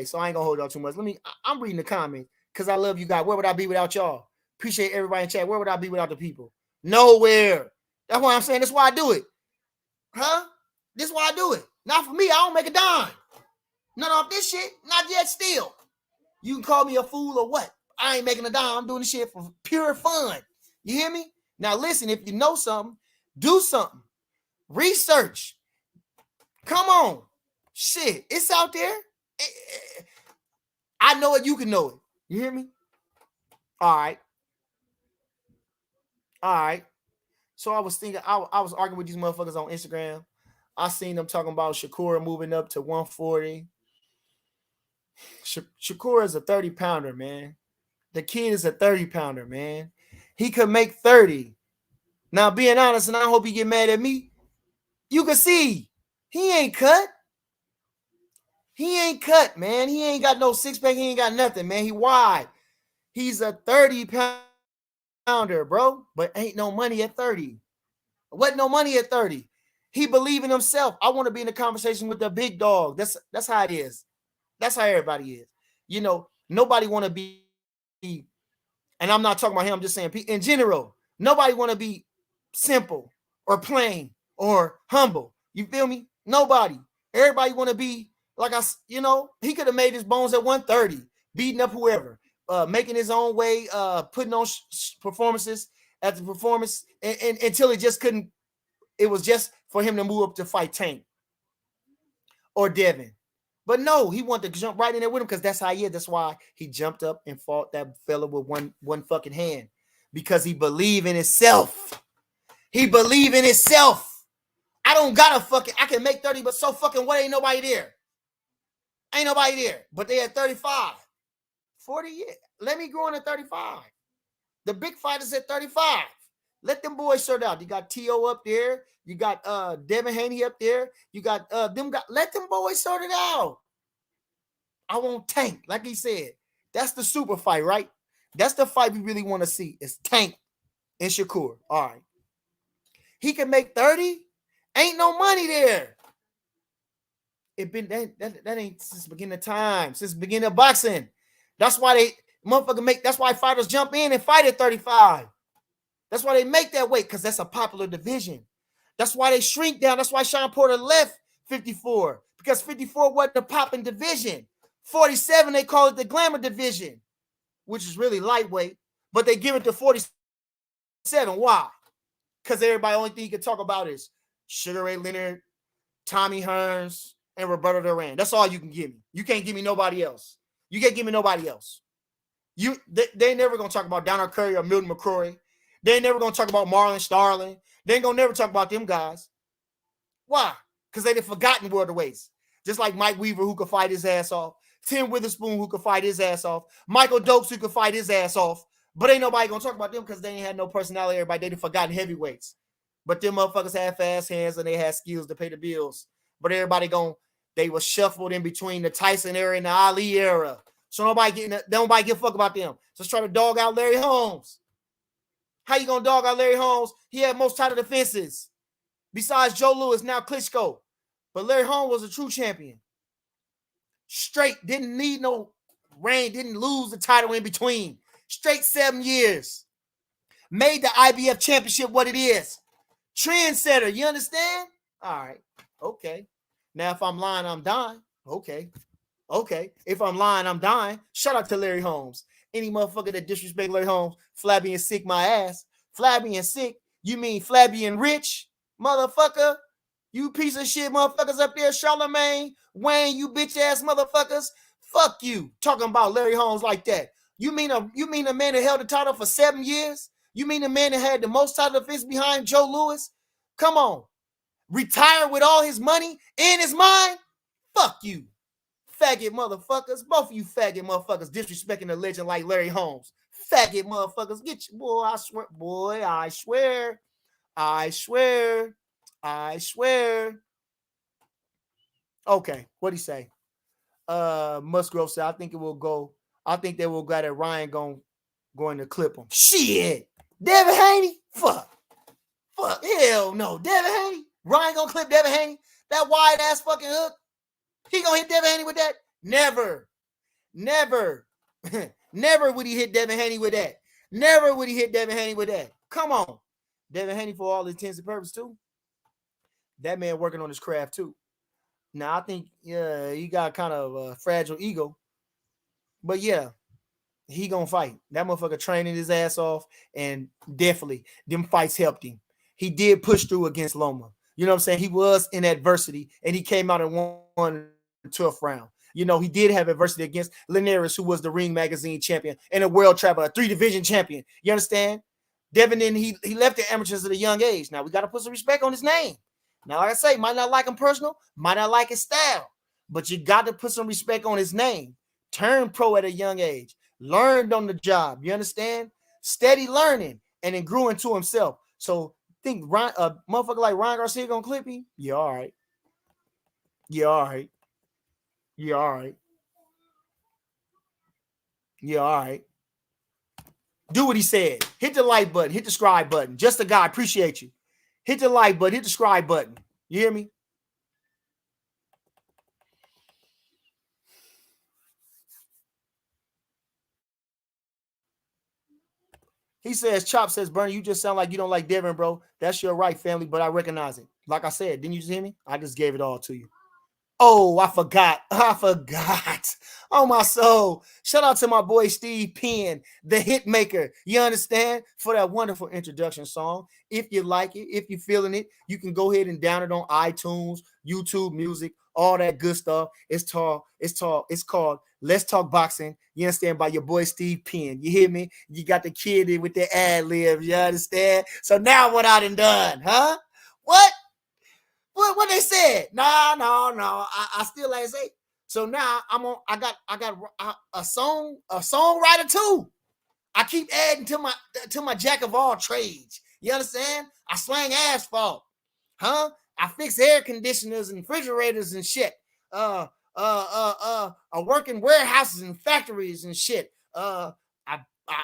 So I ain't gonna hold y'all too much. I'm reading the comments because I love you guys. Where would I be without y'all? Appreciate everybody in chat. Where would I be without the people? Nowhere. That's why I'm saying. That's why I do it. Huh? This is why I do it. Not for me. I don't make a dime. None off this shit. Not yet still. You can call me a fool or what? I ain't making a dime. I'm doing this shit for pure fun. You hear me? Now listen, if you know something, do something. Research. Come on. Shit. It's out there. I know it. You can know it. You hear me? All right. So I was thinking, I was arguing with these motherfuckers on Instagram. I seen them talking about Shakur moving up to 140. Shakur is a 30-pounder, man. The kid is a 30-pounder, man. He could make 30. Now, being honest, and I hope he get mad at me, you can see he ain't cut. Man. He ain't got no six-pack. He ain't got nothing, man. He wide. He's a 30-pounder, bro, but ain't no money at 30. Wasn't no money at 30. He believe in himself. I want to be in a conversation with the big dog. That's how it is. That's how everybody is. You know, nobody want to be, and I'm not talking about him, I'm just saying in general, nobody want to be simple or plain or humble. You feel me? Nobody. Everybody want to be like he could have made his bones at 130, beating up whoever, making his own way, putting on performances at the performance and until it just couldn't. It was just for him to move up to fight Tank or Devin. But no, he wanted to jump right in there with him because that's how he is. That's why he jumped up and fought that fella with one fucking hand. Because he believed in himself. I don't gotta I can make 30, but so fucking what? Ain't nobody there. But they at 35. 40 years. Let me grow in at 35. The big fighters at 35. Let them boys sort out. You got T.O. up there. You got Devin Haney up there. You got let them boys sort it out. I want Tank, like he said. That's the super fight, right? That's the fight we really want to see. It's Tank and Shakur. All right. He can make 30. Ain't no money there. It been that ain't since the beginning of time, since the beginning of boxing. That's why they motherfucker make. That's why fighters jump in and fight at 35. That's why they make that weight, because that's a popular division. That's why they shrink down. That's why Sean Porter left 54, because 54 wasn't a popping division. 47, they call it the glamour division, which is really lightweight, but they give it to 47. Why? Because everybody, only thing you can talk about is Sugar Ray Leonard, Tommy Hearns, and Roberto Duran. That's all you can give me. You can't give me nobody else. You can't give me nobody else. They ain't never going to talk about Donald Curry or Milton McCrory. They ain't never going to talk about Marlon Starling. They ain't going to never talk about them guys. Why? Because they done forgotten welterweights. Just like Mike Weaver, who could fight his ass off. Tim Witherspoon, who could fight his ass off. Michael Dokes, who could fight his ass off. But ain't nobody going to talk about them because they ain't had no personality. Everybody, they done forgotten heavyweights. But them motherfuckers had fast hands and they had skills to pay the bills. But everybody they were shuffled in between the Tyson era and the Ali era. So nobody give a fuck about them. Just try to dog out Larry Holmes. How you gonna dog out Larry Holmes? He had most title defenses. Besides Joe Louis, now Klitschko. But Larry Holmes was a true champion. Straight, didn't need no reign, didn't lose the title in between. Straight 7 years. Made the IBF championship what it is. Trendsetter, you understand? All right, okay. Now, if I'm lying, I'm dying. Okay. If I'm lying, I'm dying. Shout out to Larry Holmes. Any motherfucker that disrespect Larry Holmes, flabby and sick my ass. Flabby and sick? You mean flabby and rich? Motherfucker. You piece of shit motherfuckers up there. Charlemagne, Wayne, you bitch ass motherfuckers. Fuck you. Talking about Larry Holmes like that. You mean a man that held the title for 7 years? You mean a man that had the most title defense behind Joe Louis? Come on. Retire with all his money in his mind? Fuck you. Faggot motherfuckers. Both of you faggot motherfuckers disrespecting a legend like Larry Holmes. Faggot motherfuckers. Get your boy, I swear. Boy, I swear. I swear. I swear. Okay, what'd he say? Musgrove said, I think they will go that Ryan going to clip him. Shit. Devin Haney? Fuck. Hell no. Devin Haney? Ryan gonna clip Devin Haney? That wide ass fucking hook? He gonna hit Devin Haney with that? Never. Never would he hit Devin Haney with that. Never would he hit Devin Haney with that. Come on. Devin Haney, for all intents and purposes, too. That man working on his craft, too. Now, I think, he got kind of a fragile ego. But, yeah, he gonna fight. That motherfucker training his ass off, and definitely, them fights helped him. He did push through against Loma. You know what I'm saying? He was in adversity, and he came out and won the 12th round. You know, he did have adversity against Linares, who was the Ring Magazine champion and a world traveler, a 3-division champion. You understand? Devin, then he left the amateurs at a young age. Now, we got to put some respect on his name. Now, like I say, might not like him personal, might not like his style, but you got to put some respect on his name. Turned pro at a young age. Learned on the job. You understand? Steady learning, and then grew into himself. So, think a motherfucker like Ryan Garcia gonna clip him? Yeah, all right. Yeah, all right. Yeah, all right. Yeah, all right. Do what he said. Hit the like button. Hit the subscribe button. Just a guy. Appreciate you. Hit the like button. Hit the subscribe button. You hear me? He says, Chop says, Bernie, you just sound like you don't like Devin, bro. That's your right, family, but I recognize it. Like I said, didn't you just hear me? I just gave it all to you. Oh, I forgot. Oh, my soul. Shout out to my boy Steve Penn, the hit maker. You understand? For that wonderful introduction song. If you like it, if you're feeling it, you can go ahead and download it on iTunes, YouTube Music, all that good stuff. It's called Let's Talk Boxing. You understand? By your boy Steve Penn. You hear me? You got the kid in with the ad lib. You understand? So now what I done, huh? What? What they said? No. I still ain't say. So now I got a songwriter too. I keep adding to my jack of all trades. You understand? I slang asphalt. Huh? I fix air conditioners and refrigerators and shit. I work in warehouses and factories and shit. I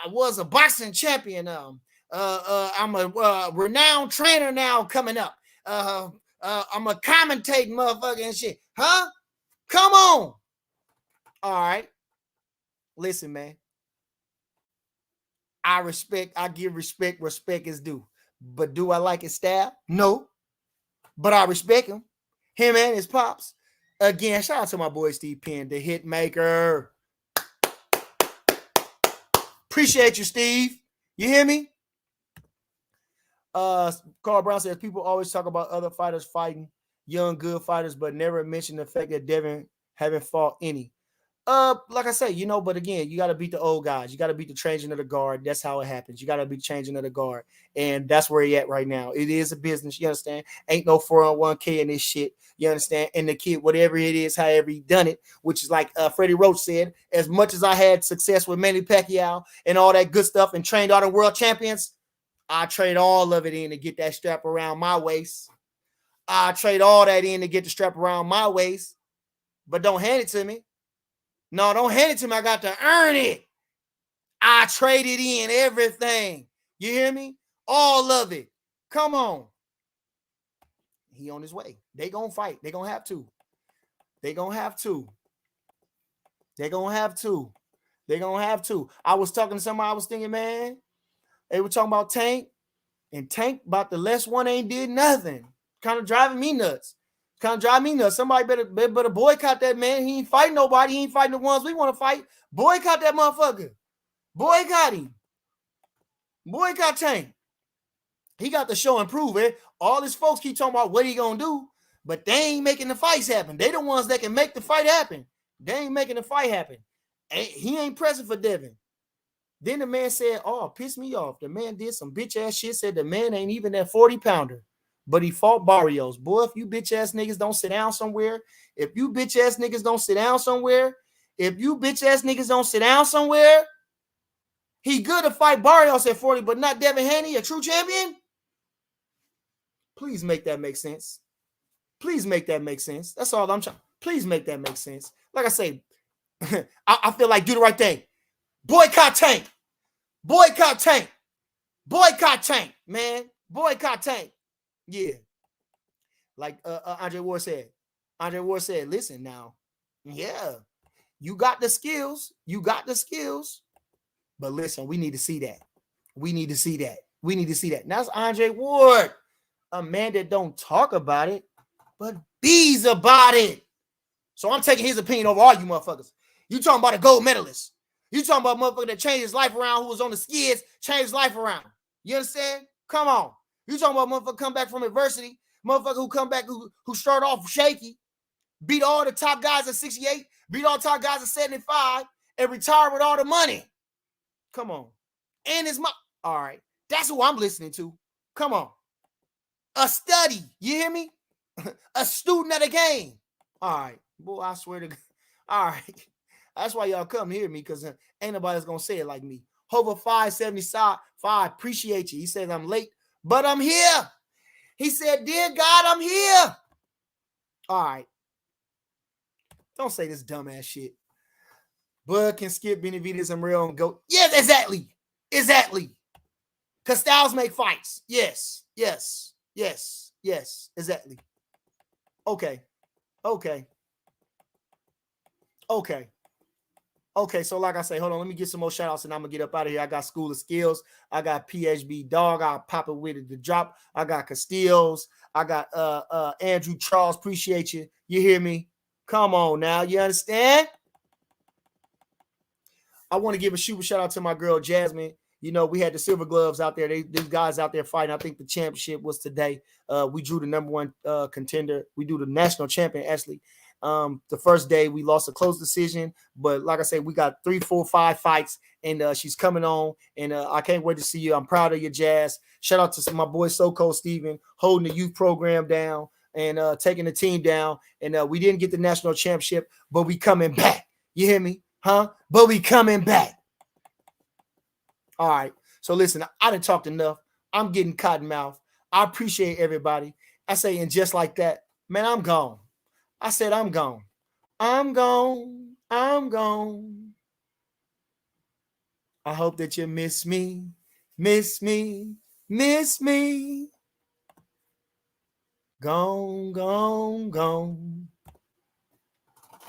was a boxing champion. I'm a renowned trainer now coming up. I'm a commentating motherfucker and shit. Huh? Come on. All right. Listen, man. I give respect is due. But do I like his style? No. But I respect him. Him and his pops. Again, shout out to my boy Steve Penn, the hit maker. Appreciate you, Steve. You hear me? Carl Brown says people always talk about other fighters fighting, young, good fighters, but never mention the fact that Devin haven't fought any. Like I say, but again, you got to beat the old guys. You got to beat the changing of the guard. That's how it happens. You got to be changing of the guard. And that's where he at right now. It is a business. You understand? Ain't no 401k in this shit. You understand? And the kid, whatever it is, however he done it, which is like Freddie Roach said, as much as I had success with Manny Pacquiao and all that good stuff and trained all the world champions, I trade all of it in to get that strap around my waist. I trade all that in to get the strap around my waist. But don't hand it to me. No, don't hand it to me. I got to earn it. I traded in everything. You hear me? All of it. Come on. He on his way. They gonna fight. They gonna have to. They gonna have to. They gonna have to. They gonna have to. I was talking to somebody. I was thinking, man, they were talking about Tank. And Tank about the last one ain't did nothing. Kind of driving me nuts. Somebody better boycott that man. He ain't fighting nobody. He ain't fighting the ones we want to fight. Boycott that motherfucker. Boycott him. Boycott Tank. He got to show and prove it. All his folks keep talking about what he gonna do, but they ain't making the fights happen. They the ones that can make the fight happen. They ain't making the fight happen. He ain't pressing for Devin. Then the man said, oh, piss me off. The man did some bitch ass shit, said the man ain't even that 40-pounder. But he fought Barrios. Boy, if you bitch ass niggas don't sit down somewhere, he good to fight Barrios at 40, but not Devin Haney, a true champion? Please make that make sense. Please make that make sense. That's all I'm trying. Please make that make sense. Like I say, I feel like do the right thing. Boycott Tank. Boycott Tank. Boycott Tank, man. Boycott Tank. Yeah. Like Andre Ward said. Andre Ward said, listen now. Yeah. You got the skills. But listen, we need to see that. We need to see that. And that's Andre Ward. A man that don't talk about it, but bees about it. So I'm taking his opinion over all you motherfuckers. You talking about a gold medalist. You talking about a motherfucker that changed his life around, who was on the skids, changed his life around. You understand? Come on. You talking about a motherfucker come back from adversity, motherfucker who come back, who started off shaky, beat all the top guys at 68, beat all the top guys at 75, and retired with all the money. Come on. And his mom. All right. That's who I'm listening to. Come on. A study. You hear me? A student at a game. All right. Boy, I swear to God. All right. That's why y'all come hear me, because ain't nobody's going to say it like me. Hover 575, appreciate you. He says I'm late, but I'm here. He said, dear God, I'm here. All right. Don't say this dumbass shit. Bud can skip Benavidez and Real and go. Yes, exactly. Because styles make fights. Yes, exactly. Okay, so like I say, hold on, let me get some more shout outs and I'm gonna get up out of here. I got School of Skills, I got PHB Dog, I'll pop it with it to drop. I got Castillo's, I got Andrew Charles, appreciate you. You hear me? Come on now, you understand? I want to give a super shout out to my girl Jasmine. You know, we had the Silver Gloves out there. These guys out there fighting. I think the championship was today. We drew the number one contender. We do the national champion, actually. The first day we lost a close decision, but like I said, we got 3, 4, 5 fights, and she's coming on, and I can't wait to see you. I'm proud of you, Jazz. Shout out to my boy Soko Steven, holding the youth program down and taking the team down. And we didn't get the national championship, but we coming back. You hear me? Huh? But we coming back. All right. So listen, I done talked enough. I'm getting cotton mouth. I appreciate everybody. I say, and just like that, man, I'm gone. I said, I'm gone. I'm gone. I'm gone. I hope that you miss me, miss me, miss me. Gone, gone, gone.